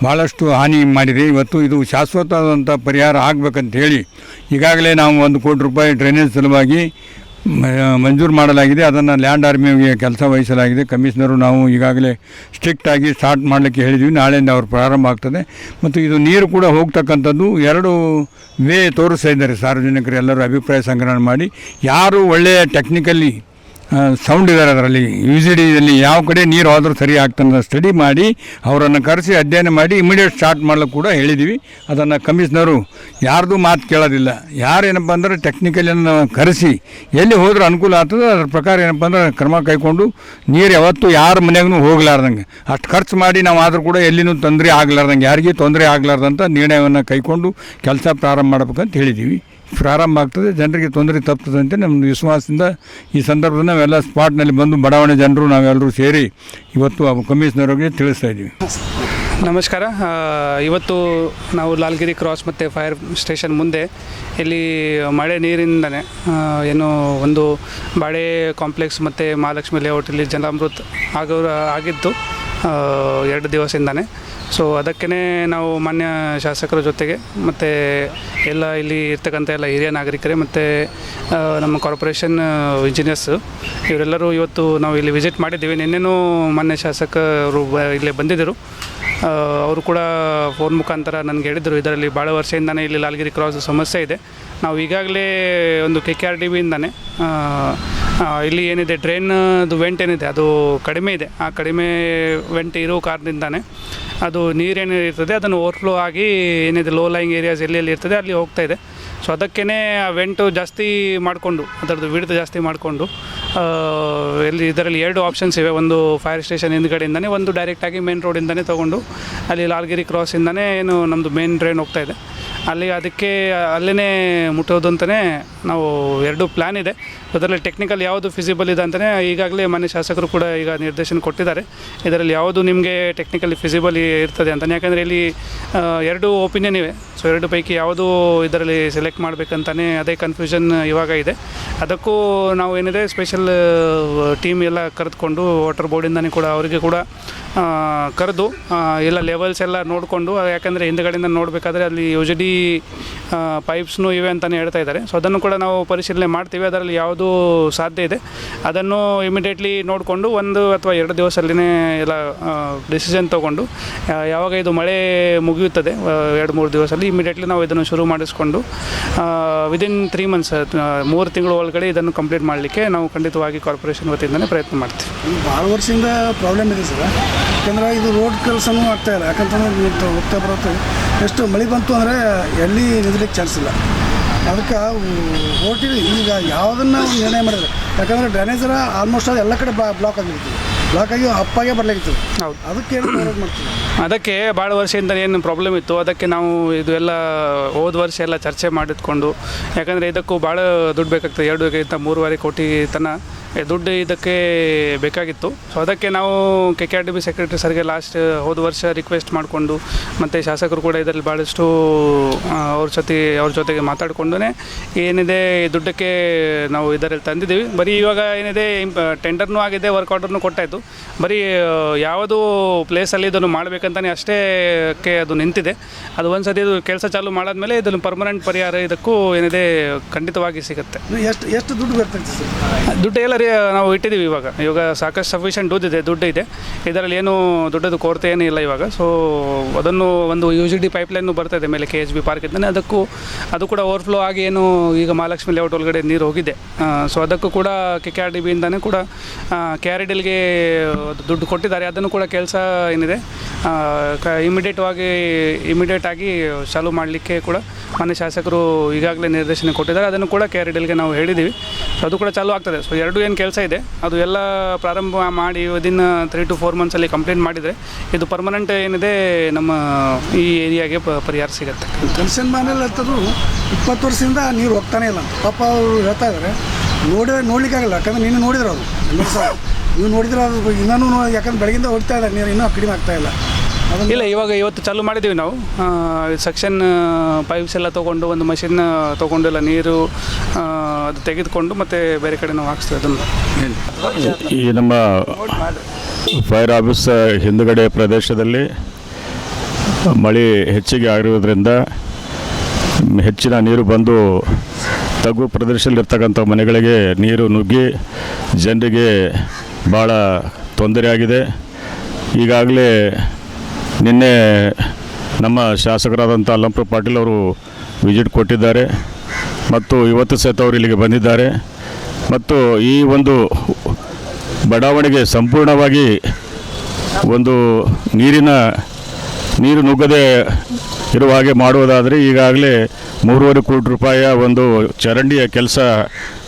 ಭಾಳಷ್ಟು ಹಾನಿ ಮಾಡಿದೆ. ಇವತ್ತು ಇದು ಶಾಶ್ವತವಾದಂಥ ಪರಿಹಾರ ಆಗಬೇಕಂತ ಹೇಳಿ ಈಗಾಗಲೇ ನಾವು 1 ಕೋಟಿ ರೂಪಾಯಿ ಡ್ರೈನೇಜ್ ಸಲುವಾಗಿ ಮಂಜೂರು ಮಾಡಲಾಗಿದೆ. ಅದನ್ನು ಲ್ಯಾಂಡ್ ಆರ್ಮಿಗೆ ಕೆಲಸ ವಹಿಸಲಾಗಿದೆ. ಕಮಿಷನರು ನಾವು ಈಗಾಗಲೇ ಸ್ಟ್ರಿಕ್ಟಾಗಿ ಸ್ಟಾರ್ಟ್ ಮಾಡಲಿಕ್ಕೆ ಹೇಳಿದ್ವಿ. ನಾಳೆಯಿಂದ ಅವ್ರು ಪ್ರಾರಂಭ ಆಗ್ತದೆ. ಮತ್ತು ಇದು ನೀರು ಕೂಡ ಹೋಗ್ತಕ್ಕಂಥದ್ದು 2 ವೇ ತೋರಿಸ್ತಾ ಇದ್ದಾರೆ ಸಾರ್ವಜನಿಕರು ಎಲ್ಲರೂ ಅಭಿಪ್ರಾಯ ಸಂಗ್ರಹಣೆ ಮಾಡಿ. ಯಾರು ಒಳ್ಳೆಯ ಟೆಕ್ನಿಕಲಿ ಸೌಂಡ್ ಇದ್ದಾರೆ ಅದರಲ್ಲಿ UGDಯಲ್ಲಿ ಯಾವ ಕಡೆ ನೀರು ಹೋದರೂ ಸರಿ ಆಗ್ತದೆ ಸ್ಟಡಿ ಮಾಡಿ ಅವರನ್ನು ಕರೆಸಿ ಅಧ್ಯಯನ ಮಾಡಿ ಇಮಿಡಿಯೇಟ್ ಸ್ಟಾರ್ಟ್ ಮಾಡಲಿಕ್ಕೆ ಕೂಡ ಹೇಳಿದ್ದೀವಿ. ಅದನ್ನು ಕಮಿಷನರು ಯಾರ್ದು ಮಾತು ಕೇಳೋದಿಲ್ಲ. ಯಾರೇನಪ್ಪ ಅಂದರೆ ಟೆಕ್ನಿಕಲಿಯನ್ನು ಕರೆಸಿ ಎಲ್ಲಿ ಹೋದರೂ ಅನುಕೂಲ ಆಗ್ತದೆ ಅದ್ರ ಪ್ರಕಾರ ಏನಪ್ಪ ಅಂದರೆ ಕ್ರಮ ಕೈಗೊಂಡು ನೀರು ಯಾವತ್ತೂ ಯಾರ ಮನೆಗೂ ಹೋಗಲಾರ್ದಂಗೆ ಅಷ್ಟು ಖರ್ಚು ಮಾಡಿ ನಾವು ಆದರೂ ಕೂಡ ಎಲ್ಲಿನೂ ತೊಂದರೆ ಆಗಲಾರ್ದಂಗೆ ಯಾರಿಗೂ ತೊಂದರೆ ಆಗಲಾರ್ದಂಥ ನಿರ್ಣಯವನ್ನು ಕೈಗೊಂಡು ಕೆಲಸ ಪ್ರಾರಂಭ ಮಾಡಬೇಕಂತ ಹೇಳಿದ್ದೀವಿ. ಪ್ರಾರಂಭ ಆಗ್ತದೆ, ಜನರಿಗೆ ತೊಂದರೆ ತಪ್ತದೆ ಅಂತ ನಮ್ಮದು ವಿಶ್ವಾಸದಿಂದ ಈ ಸಂದರ್ಭದಲ್ಲಿ ನಾವೆಲ್ಲ ಸ್ಪಾಟ್ನಲ್ಲಿ ಬಂದು ಬಡಾವಣೆ ಜನರು ನಾವೆಲ್ಲರೂ ಸೇರಿ ಇವತ್ತು ಕಮಿಷನರ್ಗೆ ತಿಳಿಸ್ತಾ ಇದ್ದೀವಿ. ನಮಸ್ಕಾರ. ಇವತ್ತು ನಾವು ಲಾಲ್ಗಿರಿ ಕ್ರಾಸ್ ಮತ್ತು ಫೈರ್ ಸ್ಟೇಷನ್ ಮುಂದೆ ಇಲ್ಲಿ ಮಳೆ ನೀರಿಂದನೇ ಏನು ಒಂದು ಬಾಳೆ ಕಾಂಪ್ಲೆಕ್ಸ್ ಮತ್ತು ಮಹಾಲಕ್ಷ್ಮಿ ಲೇಔಟಲ್ಲಿ ಜಲಾಮೃತ ಆಗಿದ್ದು 2 ದಿವಸದಿಂದನೇ. ಸೊ ಅದಕ್ಕೇ ನಾವು ಮಾನ್ಯ ಶಾಸಕರ ಜೊತೆಗೆ ಮತ್ತು ಎಲ್ಲ ಇಲ್ಲಿ ಇರ್ತಕ್ಕಂಥ ಎಲ್ಲ ಹಿರಿಯ ನಾಗರಿಕರೇ ಮತ್ತು ನಮ್ಮ ಕಾರ್ಪೊರೇಷನ್ ಇಂಜಿನಿಯರ್ಸು ಇವರೆಲ್ಲರೂ ಇವತ್ತು ನಾವು ಇಲ್ಲಿ ವಿಸಿಟ್ ಮಾಡಿದ್ದೀವಿ. ನಿನ್ನೆನೂ ಮಾನ್ಯ ಶಾಸಕರು ಇಲ್ಲೇ ಬಂದಿದ್ದರು. ಅವರು ಕೂಡ ಫೋನ್ ಮುಖಾಂತರ ನನಗೆ ಹೇಳಿದರು ಇದರಲ್ಲಿ ಭಾಳ ವರ್ಷದಿಂದನೇ ಇಲ್ಲಿ ಲಾಲ್ಗಿರಿ ಕ್ರಾಸ್ ಸಮಸ್ಯೆ ಇದೆ. ನಾವು ಈಗಾಗಲೇ ಒಂದು KKRDBಯಿಂದನೇ ಇಲ್ಲಿ ಏನಿದೆ ಡ್ರೈನ್ದು ವೆಂಟ್ ಏನಿದೆ ಅದು ಕಡಿಮೆ ಇದೆ. ಆ ಕಡಿಮೆ ವೆಂಟ್ ಇರೋ ಕಾರಣದಿಂದನೇ ಅದು ನೀರೇನು ಇರ್ತದೆ ಅದನ್ನು ಓವರ್ಫ್ಲೋ ಆಗಿ ಏನಿದೆ ಲೋ ಲೈಂಗ್ ಏರಿಯಾಸ್ ಎಲ್ಲೆಲ್ಲಿ ಇರ್ತದೆ ಅಲ್ಲಿ ಹೋಗ್ತಾ ಇದೆ. ಸೊ ಅದಕ್ಕೇ ಆ ವೆಂಟು ಜಾಸ್ತಿ ಮಾಡಿಕೊಂಡು ಅದರದ್ದು ವಿಡ್ತ್ ಜಾಸ್ತಿ ಮಾಡಿಕೊಂಡು ಇದರಲ್ಲಿ 2 ಆಪ್ಷನ್ಸ್ ಇವೆ. ಒಂದು ಫೈರ್ ಸ್ಟೇಷನ್ ಹಿಂದ್ಗಡೆಯಿಂದನೇ, ಒಂದು ಡೈರೆಕ್ಟಾಗಿ ಮೇನ್ ರೋಡಿಂದನೇ ತೊಗೊಂಡು ಅಲ್ಲಿ ಲಾಲ್ಗಿರಿ ಕ್ರಾಸಿಂದನೇ ಏನು ನಮ್ಮದು ಮೇನ್ ಡ್ರೈನ್ ಹೋಗ್ತಾ ಇದೆ ಅಲ್ಲಿ ಅದಕ್ಕೆ ಅಲ್ಲೇ ಮುಟ್ಟೋದು ಅಂತಲೇ ನಾವು 2 ಪ್ಲ್ಯಾನ್ ಇದೆ. ಅದರಲ್ಲಿ ಟೆಕ್ನಿಕಲ್ ಯಾವುದು ಫಿಸಿಬಲ್ ಇದೆ ಅಂತಲೇ ಈಗಾಗಲೇ ಮಾನ್ಯ ಶಾಸಕರು ಕೂಡ ಈಗ ನಿರ್ದೇಶನ ಕೊಟ್ಟಿದ್ದಾರೆ. ಇದರಲ್ಲಿ ಯಾವುದು ನಿಮಗೆ ಟೆಕ್ನಿಕಲಿ ಫಿಸಿಬಲ್ ಇರ್ತದೆ ಅಂತಲೇ. ಯಾಕಂದರೆ ಇಲ್ಲಿ 2 ಒಪಿನಿಯನ್ ಇವೆ. ಸೊ 2 ಪೈಕಿ ಯಾವುದು ಇದರಲ್ಲಿ ಸೆಲೆಕ್ಟ್ ಮಾಡಬೇಕಂತಲೇ ಅದೇ ಕನ್ಫ್ಯೂಷನ್ ಇವಾಗ ಇದೆ. ಅದಕ್ಕೂ ನಾವು ಏನಿದೆ ಸ್ಪೆಷಲ್ ಟೀಮ್ ಎಲ್ಲ ಕರೆದುಕೊಂಡು ವಾಟರ್ ಬೋರ್ಡಿಂದನೇ ಕೂಡ ಅವರಿಗೆ ಕೂಡ ಕರೆದು ಎಲ್ಲ ಲೆವೆಲ್ಸ್ ಎಲ್ಲ ನೋಡಿಕೊಂಡು, ಯಾಕಂದರೆ ಹಿಂದುಗಡೆಯಿಂದ ನೋಡಬೇಕಾದ್ರೆ ಅಲ್ಲಿ UGD ಪೈಪ್ಸ್ನೂ ಇವೆ ಅಂತಲೇ ಹೇಳ್ತಾ ಇದ್ದಾರೆ. ಸೊ ಅದನ್ನು ಕೂಡ ನಾವು ಪರಿಶೀಲನೆ ಮಾಡ್ತೀವಿ. ಅದರಲ್ಲಿ ಯಾವುದು ಸಾಧ್ಯ ಇದೆ ಅದನ್ನು ಇಮಿಡಿಯೇಟ್ಲಿ ನೋಡಿಕೊಂಡು 1 ಅಥವಾ 2 ದಿವಸದಲ್ಲೇ ಎಲ್ಲ ಡಿಸಿಷನ್ ತೊಗೊಂಡು ಯಾವಾಗ ಇದು ಮಳೆ ಮುಗಿಯುತ್ತದೆ 2-3 ದಿವಸದಲ್ಲಿ ಇಮಿಡಿಯೇಟ್ಲಿ ನಾವು ಇದನ್ನು ಶುರು ಮಾಡಿಸ್ಕೊಂಡು ವಿದಿನ್ 3 ಮಂತ್ಸ್ 3 ತಿಂಗಳ ಒಳಗಡೆ ಇದನ್ನು ಕಂಪ್ಲೀಟ್ ಮಾಡಲಿಕ್ಕೆ ನಾವು ಖಂಡಿತವಾಗಿ ಕಾರ್ಪೊರೇಷನ್ ವತಿಯಿಂದಲೇ ಪ್ರಯತ್ನ ಮಾಡ್ತೀವಿ. ಭಾಳ ವರ್ಷದಿಂದ ಪ್ರಾಬ್ಲಮ್ ಇದೆ ಸರ್. ಯಾಕಂದ್ರೆ ಇದು ರೋಡ್ ಕೆಲಸನೂ ಆಗ್ತಾಯಿಲ್ಲ. ಯಾಕಂತಂದ್ರೆ ಹೋಗ್ತಾ ಬರುತ್ತೆ ಎಷ್ಟು ಮಳೆ ಬಂತು ಅಂದರೆ ಎಲ್ಲಿ ನಿಲ್ಲಕ್ಕೆ ಚಾನ್ಸ್ ಇಲ್ಲ. ಅದಕ್ಕೆ ಓಟಿಲಿ ಈಗ ಯಾವುದನ್ನು ನಿರ್ಣಯ ಮಾಡಿದ್ರೆ, ಯಾಕಂದರೆ ಡ್ರೈನೇಜರ ಆಲ್ಮೋಸ್ಟ್ ಎಲ್ಲ ಕಡೆ ಬ್ಲಾಕ್ ಆಗಿರ್ತೀವಿ, ಬ್ಲಾಕ್ ಆಗಿ ಅಪ್ಪಾಗೆ ಬರಲಾಗಿತ್ತು. ಹೌದು, ಅದಕ್ಕೆ ಮಾಡ್ತೀವಿ. ಅದಕ್ಕೆ ಭಾಳ ವರ್ಷದಿಂದ ಏನು ಪ್ರಾಬ್ಲಮ್ ಇತ್ತು ಅದಕ್ಕೆ ನಾವು ಇದು ಎಲ್ಲ ಹೋದ ವರ್ಷ ಎಲ್ಲ ಚರ್ಚೆ ಮಾಡಿದ್ಕೊಂಡು, ಯಾಕಂದರೆ ಇದಕ್ಕೂ ಭಾಳ ದುಡ್ಡು ಬೇಕಾಗ್ತದೆ. 2-3 ಕೋಟಿ ತನಕ ದುಡ್ಡು ಇದಕ್ಕೆ ಬೇಕಾಗಿತ್ತು. ಸೊ ಅದಕ್ಕೆ ನಾವು KKRDB ಸೆಕ್ರೆಟರಿ ಸರ್ಗೆ ಹೋದ ವರ್ಷ ರಿಕ್ವೆಸ್ಟ್ ಮಾಡಿಕೊಂಡು ಮತ್ತು ಶಾಸಕರು ಕೂಡ ಇದರಲ್ಲಿ ಭಾಳಷ್ಟು ಅವ್ರ ಜೊತೆಗೆ ಮಾತಾಡಿಕೊಂಡು ಏನಿದೆ ದುಡ್ಡಕ್ಕೆ ನಾವು ಇದರಲ್ಲಿ ತಂದಿದ್ದೀವಿ. ಬರೀ ಇವಾಗ ಏನಿದೆ ಟೆಂಡರ್ನೂ ಆಗಿದೆ, ವರ್ಕ್ ಆರ್ಡರ್ನೂ ಕೊಟ್ಟಾಯಿತು. ಬರೀ ಯಾವುದು ಪ್ಲೇಸಲ್ಲಿ ಇದನ್ನು ಮಾಡಬೇಕಂತಲೇ ಅಷ್ಟೇಕ್ಕೆ ಅದು ನಿಂತಿದೆ. ಅದು ಒಂದು ಸತಿ ಇದು ಕೆಲಸ ಚಾಲೂ ಮಾಡಾದ್ಮೇಲೆ ಇದನ್ನು ಪರ್ಮನೆಂಟ್ ಪರಿಹಾರ ಇದಕ್ಕೂ ಏನಿದೆ ಖಂಡಿತವಾಗಿ ಸಿಗುತ್ತೆ. ಎಷ್ಟು ದುಡ್ಡು ಬರ್ತೈತೆ ಸರ್? ದುಡ್ಡು ಎಲ್ಲ ನಾವು ಇಟ್ಟಿದ್ದೀವಿ. ಇವಾಗ ಸಾಕಷ್ಟು ಸಫಿಷಿಯೆಂಟ್ ದುಡ್ಡು ಇದೆ. ಇದರಲ್ಲಿ ಏನು ದುಡ್ಡದು ಕೊರತೆ ಏನೂ ಇಲ್ಲ ಇವಾಗ. ಸೊ ಅದನ್ನು ಒಂದು UGD ಪೈಪ್ಲೈನು ಬರ್ತಾಯಿದೆ ಮೇಲೆ KHB ಪಾರ್ಕ್ ಇದ್ದಾನೆ, ಅದು ಕೂಡ ಓವರ್ಫ್ಲೋ ಆಗಿ ಏನು ಈಗ ಮಹಾಲಕ್ಷ್ಮಿ ಲೇಔಟ್ ಒಳಗಡೆ ನೀರು ಹೋಗಿದೆ. ಸೊ ಅದಕ್ಕೂ ಕೂಡ KKRDBಯಿಂದನೇ ಕೂಡ KRDLಗೆ ದುಡ್ಡು ಕೊಟ್ಟಿದ್ದಾರೆ. ಅದನ್ನು ಕೂಡ ಕೆಲಸ ಏನಿದೆ ಇಮಿಡಿಯೇಟ್ ಆಗಿ ಚಾಲೂ ಮಾಡಲಿಕ್ಕೆ ಕೂಡ ಮಾನ್ಯ ಶಾಸಕರು ಈಗಾಗಲೇ ನಿರ್ದೇಶನ ಕೊಟ್ಟಿದ್ದಾರೆ. ಅದನ್ನು ಕೂಡ KRDLಗೆ ನಾವು ಹೇಳಿದ್ದೀವಿ. ಸೊ ಅದು ಕೂಡ ಚಾಲೂ ಆಗ್ತದೆ. ಸೊ ಎರಡು ಏನು ಕೆಲಸ ಇದೆ ಅದು ಎಲ್ಲ ಪ್ರಾರಂಭ ಮಾಡಿ ವಿದಿನ್ 3 to 4 ಮಂತ್ಸಲ್ಲಿ ಕಂಪ್ಲೀಟ್ ಮಾಡಿದರೆ ಇದು ಪರ್ಮನೆಂಟ್ ಏನಿದೆ ನಮ್ಮ ಈ ಏರಿಯಾಗೆ ಪರಿಹಾರ ಸಿಗುತ್ತೆ. ಕನ್ಸನ್ ಮನೇಲಿ ಅಂತದ್ದು 20 ವರ್ಷದಿಂದ ನೀರು ಹೋಗ್ತಾನೆ ಇಲ್ಲ ಅಂತ ಪಾಪ ಅವರು ಹೇಳ್ತಾ ಇದ್ದಾರೆ. ನೋಡ್ಲಿಕ್ಕಾಗಲ್ಲ, ಯಾಕಂದ್ರೆ ನೀನು ನೋಡಿದ್ರು ಅವರು ನೀವು ನೋಡಿದ್ರೆ ಅದು ಇನ್ನೂ ಯಾಕಂದ್ರೆ ಬೆಳಗಿಂದ ಹೋಗ್ತಾ ಇದ್ದಾರೆ, ನೀರು ಇನ್ನೂ ಕಡಿಮೆ ಆಗ್ತಾ ಇಲ್ಲ. ಇಲ್ಲ, ಇವತ್ತು ಚಾಲೂ ಮಾಡಿದ್ದೀವಿ ನಾವು. ಸೆಕ್ಷನ್ ಪೈಪ್ಸ್ ಎಲ್ಲ ತೊಗೊಂಡು ಒಂದು ಮಷಿನ್ ತೊಗೊಂಡು ಎಲ್ಲ ನೀರು ಅದು ತೆಗೆದುಕೊಂಡು ಮತ್ತೆ ಬೇರೆ ಕಡೆ ನಾವು ಹಾಕ್ಸ್ತೀವಿ ಅದನ್ನು. ಈ ನಮ್ಮ ಫೈರ್ ಆಫೀಸ್ ಹಿಂದುಗಡೆ ಪ್ರದೇಶದಲ್ಲಿ ಮಳೆ ಹೆಚ್ಚಿಗೆ ಆಗಿರೋದ್ರಿಂದ ಹೆಚ್ಚಿನ ನೀರು ಬಂದು ತಗ್ಗು ಪ್ರದೇಶದಲ್ಲಿರ್ತಕ್ಕಂಥ ಮನೆಗಳಿಗೆ ನೀರು ನುಗ್ಗಿ ಜನರಿಗೆ ಭಾಳ ತೊಂದರೆಯಾಗಿದೆ. ಈಗಾಗಲೇ ನಿನ್ನೆ ನಮ್ಮ ಶಾಸಕರಾದಂಥ ಅಲ್ಲಂಪುರ ಪಾಟೀಲ್ ಅವರು ವಿಸಿಟ್ ಕೊಟ್ಟಿದ್ದಾರೆ ಮತ್ತು ಇವತ್ತು ಸಹಿತ ಅವರು ಇಲ್ಲಿಗೆ ಬಂದಿದ್ದಾರೆ ಮತ್ತು ಈ ಒಂದು ಬಡಾವಣೆಗೆ ಸಂಪೂರ್ಣವಾಗಿ ಒಂದು ನೀರು ನುಗ್ಗದೆ ಇರುವ ಹಾಗೆ ಮಾಡುವುದಾದರೆ ಈಗಾಗಲೇ 3.5 ಕೋಟಿ ರೂಪಾಯಿಯ ಒಂದು ಚರಂಡಿಯ ಕೆಲಸ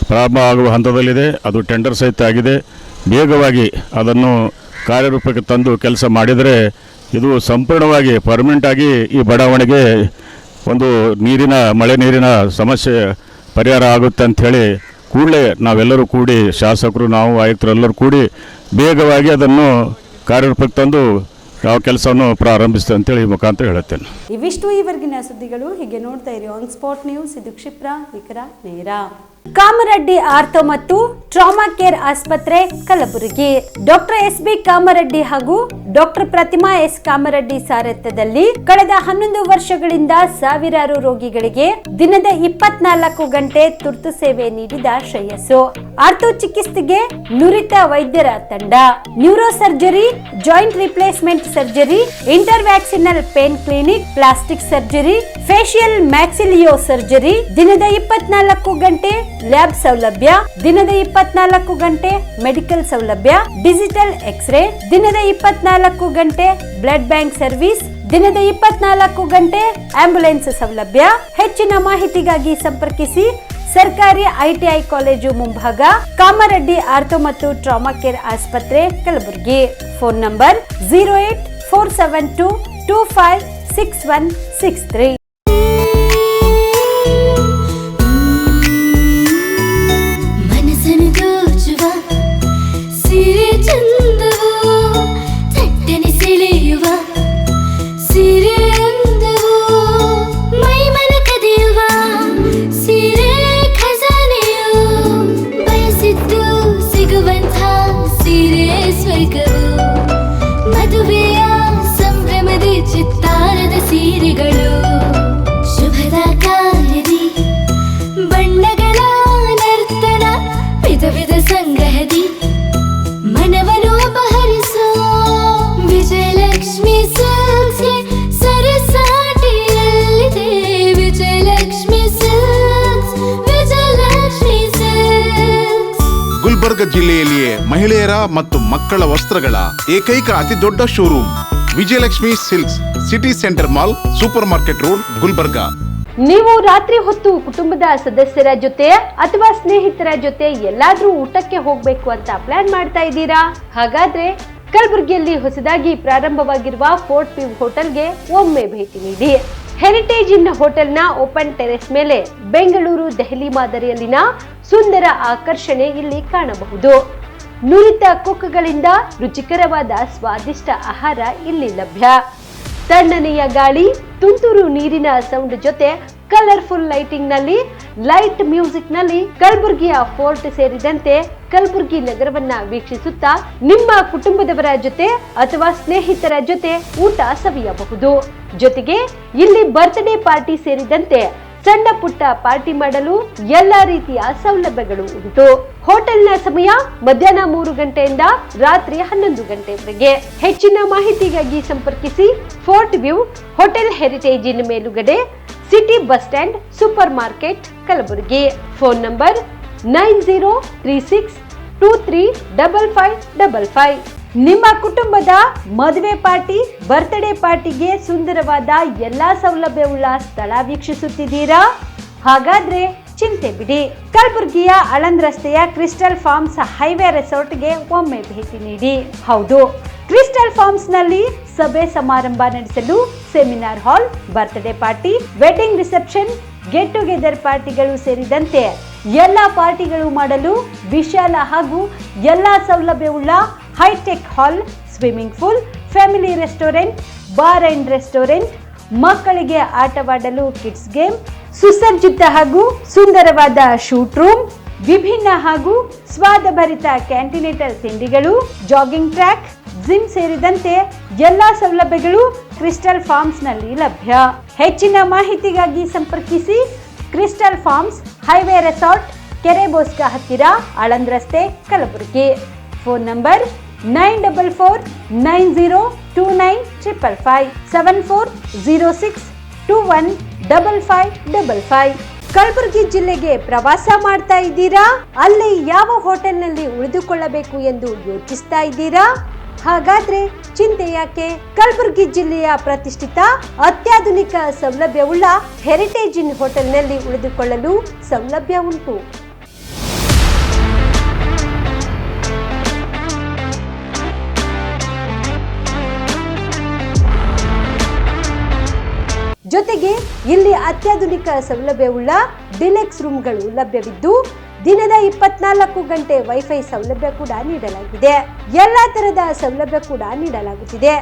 ಪ್ರಾರಂಭ ಆಗುವ ಹಂತದಲ್ಲಿದೆ. ಅದು ಟೆಂಡರ್ ಸಹಿತ ಆಗಿದೆ. ಬೇಗವಾಗಿ ಅದನ್ನು ಕಾರ್ಯರೂಪಕ್ಕೆ ತಂದು ಕೆಲಸ ಮಾಡಿದರೆ ಇದು ಸಂಪೂರ್ಣವಾಗಿ ಪರ್ಮನೆಂಟಾಗಿ ಈ ಬಡಾವಣೆಗೆ ಒಂದು ಮಳೆ ನೀರಿನ ಸಮಸ್ಯೆ ಪರಿಹಾರ ಆಗುತ್ತೆ ಅಂಥೇಳಿ ಕೂಡಲೇ ನಾವೆಲ್ಲರೂ ಕೂಡಿ ಶಾಸಕರು, ನಾವು ಆಯುಕ್ತರು ಎಲ್ಲರೂ ಕೂಡಿ ಬೇಗವಾಗಿ ಅದನ್ನು ಕಾರ್ಯರೂಪಕ್ಕೆ ತಂದು ಯಾವ ಕೆಲಸವನ್ನು ಪ್ರಾರಂಭಿಸ್ತೇವೆ ಅಂತೇಳಿ ಈ ಮುಖಾಂತರ ಹೇಳುತ್ತೇನೆ. ಇವಿಷ್ಟು ಈವರೆಗಿನ ಸುದ್ದಿಗಳು. ಹೀಗೆ ನೋಡ್ತಾ ಇರಿ ಆನ್ ಸ್ಪಾಟ್ ನ್ಯೂಸ್. ಇದು ಕ್ಷಿಪ್ರ, ನಿಖರ, ನೇರ. ಕಾಮರೆಡ್ಡಿ ಆರ್ಥೋ ಮತ್ತು ಟ್ರಾಮಾ ಕೇರ್ ಆಸ್ಪತ್ರೆ ಕಲಬುರಗಿ. ಡಾಕ್ಟರ್ SB ಕಾಮರೆಡ್ಡಿ ಹಾಗೂ ಡಾಕ್ಟರ್ ಪ್ರತಿಮಾ S ಕಾಮರೆಡ್ಡಿ ಸಾರಥ್ಯದಲ್ಲಿ ಕಳೆದ 11 ವರ್ಷಗಳಿಂದ ಸಾವಿರಾರು ರೋಗಿಗಳಿಗೆ ದಿನದ 24 ಗಂಟೆ ತುರ್ತು ಸೇವೆ ನೀಡಿದ ಶ್ರೇಯಸ್ಸು. ಆರ್ಥೋ ಚಿಕಿತ್ಸೆಗೆ ನುರಿತ ವೈದ್ಯರ ತಂಡ, neuro surgery, joint replacement surgery, interventional pain clinic, plastic surgery, facial maxillo surgery, ದಿನದ 24 ಗಂಟೆ ಲ್ಯಾಬ್ ಸೌಲಭ್ಯ, ದಿನದ 24 ಗಂಟೆ ಮೆಡಿಕಲ್ ಸೌಲಭ್ಯ, ಡಿಜಿಟಲ್ ಎಕ್ಸ್ರೇ, ದಿನದ 24 ಗಂಟೆ ಬ್ಲಡ್ ಬ್ಯಾಂಕ್ ಸರ್ವಿಸ್, ದಿನದ 24 ಗಂಟೆ ಆಂಬ್ಯುಲೆನ್ಸ್ ಸೌಲಭ್ಯ. ಹೆಚ್ಚಿನ ಮಾಹಿತಿಗಾಗಿ ಸಂಪರ್ಕಿಸಿ ಸರ್ಕಾರಿ ITI ಕಾಲೇಜು ಮುಂಭಾಗ, ಕಾಮರೆಡ್ಡಿ ಆರ್ಥೋ ಮತ್ತು ಟ್ರಾಮಾ ಕೇರ್ ಆಸ್ಪತ್ರೆ ಕಲಬುರಗಿ. Phone number 08472256163. ಮದುವೆಯ ಸಂಭ್ರಮದ ಚಿತ್ತಾರದ ಸೀರೆಗಳು, ಶುಭದ ಕಾರ್ಯದಿ ಬಣ್ಣಗಳ ನರ್ತನ, ವಿಧ ವಿಧ ಸಂಗ್ರಹದಿ ಮನವನ್ನು ಅಪಹರಿಸೋ ವಿಜಯಲಕ್ಷ್ಮಿ ಸಿಲ್ಕ್ಸ್ ಸರಸಾಟಿಯಲ್ಲಿದೆ. Vijayalakshmi silks, Vijayalakshmi silks. ಗುಲ್ಬರ್ಗ ಜಿಲ್ಲೆಯಲ್ಲಿಯೇ ಮಹಿಳೆಯರ ಮತ್ತು ಮಕ್ಕಳ ವಸ್ತ್ರಗಳ ಏಕೈಕ ಅತಿ ದೊಡ್ಡ showroom Vijayalakshmi silks, city centre mall, supermarket road, Gulbarga. ನೀವು ರಾತ್ರಿ ಹೊತ್ತು ಕುಟುಂಬದ ಸದಸ್ಯರ ಜೊತೆ ಅಥವಾ ಸ್ನೇಹಿತರ ಜೊತೆ ಎಲ್ಲಾದ್ರೂ ಊಟಕ್ಕೆ ಹೋಗ್ಬೇಕು ಅಂತ ಪ್ಲಾನ್ ಮಾಡ್ತಾ ಇದ್ದೀರಾ? ಹಾಗಾದ್ರೆ ಕಲಬುರಗಿಯಲ್ಲಿ ಹೊಸದಾಗಿ ಪ್ರಾರಂಭವಾಗಿರುವ ಫೋರ್ಟ್ ವ್ಯೂ ಹೋಟೆಲ್ಗೆ ಒಮ್ಮೆ ಭೇಟಿ ನೀಡಿ. ಹೆರಿಟೇಜ್ ಇನ್ ಹೋಟೆಲ್ನ ಓಪನ್ ಟೆರೆಸ್ ಮೇಲೆ ಬೆಂಗಳೂರು ದೆಹಲಿ ಮಾದರಿಯಲ್ಲಿನ ಸುಂದರ ಆಕರ್ಷಣೆ ಇಲ್ಲಿ ಕಾಣಬಹುದು. ನುರಿತ ಕುಕ್ಗಳಿಂದ ರುಚಿಕರವಾದ ಸ್ವಾದಿಷ್ಟ ಆಹಾರ ಇಲ್ಲಿ ಲಭ್ಯ. ತಣ್ಣನೆಯ ಗಾಳಿ, ತುಂತುರು ನೀರಿನ ಸೌಂಡ್ ಜೊತೆ ಕಲರ್ಫುಲ್ ಲೈಟಿಂಗ್ ನಲ್ಲಿ, ಲೈಟ್ ಮ್ಯೂಸಿಕ್ ನಲ್ಲಿ ಕಲಬುರಗಿಯ ಫೋರ್ಟ್ ಸೇರಿದಂತೆ ಕಲಬುರಗಿ ನಗರವನ್ನ ವೀಕ್ಷಿಸುತ್ತಾ ನಿಮ್ಮ ಕುಟುಂಬದವರ ಜೊತೆ ಅಥವಾ ಸ್ನೇಹಿತರ ಜೊತೆ ಊಟ ಸವಿಯಬಹುದು. ಜೊತೆಗೆ ಇಲ್ಲಿ ಬರ್ತ್ಡೇ ಪಾರ್ಟಿ ಸೇರಿದಂತೆ ಸಣ್ಣ ಪುಟ್ಟ ಪಾರ್ಟಿ ಮಾಡಲು ಎಲ್ಲಾ ರೀತಿಯ ಸೌಲಭ್ಯಗಳು ಉಂಟು. ಹೋಟೆಲ್ನ ಸಮಯ ಮಧ್ಯಾಹ್ನ 3 ಗಂಟೆಯಿಂದ ರಾತ್ರಿ 11 ಗಂಟೆವರೆಗೆ. ಹೆಚ್ಚಿನ ಮಾಹಿತಿಗಾಗಿ ಸಂಪರ್ಕಿಸಿ ಫೋರ್ಟ್ ವ್ಯೂ ಹೋಟೆಲ್ ಹೆರಿಟೇಜ್ ಇನ್ ಮೇಲುಗಡೆ, city bus stand, supermarket, Kalaburagi. Phone number 9036235555. ನಿಮ್ಮ ಕುಟುಂಬದ ಮದುವೆ ಪಾರ್ಟಿ, ಬರ್ತ್ಡೇ ಪಾರ್ಟಿಗೆ ಸುಂದರವಾದ ಎಲ್ಲಾ ಸೌಲಭ್ಯವುಳ್ಳ ಸ್ಥಳ ವೀಕ್ಷಿಸುತ್ತಿದ್ದೀರಾ? ಹಾಗಾದ್ರೆ ಚಿಂತೆ ಬಿಡಿ. ಕಲಬುರಗಿಯ ಆಳಂದ್ ರಸ್ತೆಯ ಕ್ರಿಸ್ಟಲ್ ಫಾರ್ಮ್ಸ್ ಹೈವೇ ರೆಸಾರ್ಟ್ಗೆ ಒಮ್ಮೆ ಭೇಟಿ ನೀಡಿ. ಹೌದು, ಕ್ರಿಸ್ಟಲ್ ಫಾರ್ಮ್ಸ್ ನಲ್ಲಿ ಸಭೆ ಸಮಾರಂಭ ನಡೆಸಲು seminar hall, birthday party, wedding reception, get together ಪಾರ್ಟಿಗಳು ಸೇರಿದಂತೆ ಎಲ್ಲ ಪಾರ್ಟಿಗಳು ಮಾಡಲು ವಿಶಾಲ ಹಾಗೂ ಎಲ್ಲ ಸೌಲಭ್ಯವುಳ್ಳ hi-tech hall, swimming pool, family restaurant, bar and restaurant, ಮಕ್ಕಳಿಗೆ ಆಟವಾಡಲು ಕಿಡ್ಸ್ ಗೇಮ್, ಸುಸಜ್ಜಿತ ಹಾಗೂ ಸುಂದರವಾದ ಶೂಟ್ ರೂಮ್, ವಿಭಿನ್ನ ಹಾಗೂ ಸ್ವಾದಭರಿತ ಕ್ಯಾಂಟಿನೇಟರ್ ತಿಂಡಿಗಳು, ಜಾಗಿಂಗ್ ಟ್ರ್ಯಾಕ್, ಜಿಮ್ ಸೇರಿದಂತೆ ಎಲ್ಲಾ ಸೌಲಭ್ಯಗಳು ಕ್ರಿಸ್ಟಲ್ ಫಾರ್ಮ್ಸ್ ನಲ್ಲಿ ಲಭ್ಯ. ಹೆಚ್ಚಿನ ಮಾಹಿತಿಗಾಗಿ ಸಂಪರ್ಕಿಸಿ ಕ್ರಿಸ್ಟಲ್ ಫಾರ್ಮ್ಸ್ ಹೈವೇ ರೆಸಾರ್ಟ್, ಕೆರೆ ಬೋಸ್ಕ ಹತ್ತಿರ, ಆಳಂದ್ ರಸ್ತೆ, ಕಲಬುರಗಿ. Phone number 9490295555 7406215555. ಕಲಬುರಗಿ ಜಿಲ್ಲೆಗೆ ಪ್ರವಾಸ ಮಾಡ್ತಾ ಇದ್ದೀರಾ? ಅಲ್ಲಿ ಯಾವ ಹೋಟೆಲ್ನಲ್ಲಿ ಉಳಿದುಕೊಳ್ಳಬೇಕು ಎಂದು ಯೋಚಿಸ್ತಾ ಇದ್ದೀರಾ? ಹಾಗಾದ್ರೆ ಚಿಂತೆ ಯಾಕೆ? ಕಲಬುರಗಿ ಜಿಲ್ಲೆಯ ಪ್ರತಿಷ್ಠಿತ ಅತ್ಯಾಧುನಿಕ ಸೌಲಭ್ಯವುಳ್ಳ ಹೆರಿಟೇಜ್ ಇನ್ ಹೋಟೆಲ್ನಲ್ಲಿ ಉಳಿದುಕೊಳ್ಳಲು ಸೌಲಭ್ಯ ಉಂಟು. ಜೊತೆಗೆ ಇಲ್ಲಿ ಅತ್ಯಾಧುನಿಕ ಸೌಲಭ್ಯವುಳ್ಳ ಡಿಲೆಕ್ಸ್ ರೂಮ್ಗಳು ಲಭ್ಯವಿದ್ದು ದಿನದ 24 ಗಂಟೆ ವೈಫೈ ಸೌಲಭ್ಯ ಕೂಡ ನೀಡಲಾಗಿದೆ. ಎಲ್ಲಾ ತರಹದ ಸೌಲಭ್ಯ ಕೂಡ ನೀಡಲಾಗುತ್ತಿದೆ.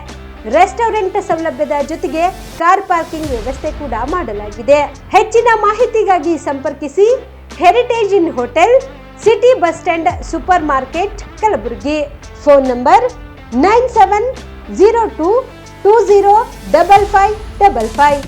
ರೆಸ್ಟೋರೆಂಟ್ ಸೌಲಭ್ಯದ ಜೊತೆಗೆ ಕಾರ್ ಪಾರ್ಕಿಂಗ್ ವ್ಯವಸ್ಥೆ ಕೂಡ ಮಾಡಲಾಗಿದೆ. ಹೆಚ್ಚಿನ ಮಾಹಿತಿಗಾಗಿ ಸಂಪರ್ಕಿಸಿ heritage inn hotel, city bus stand, supermarket, Kalaburagi. Phone number 9702205555.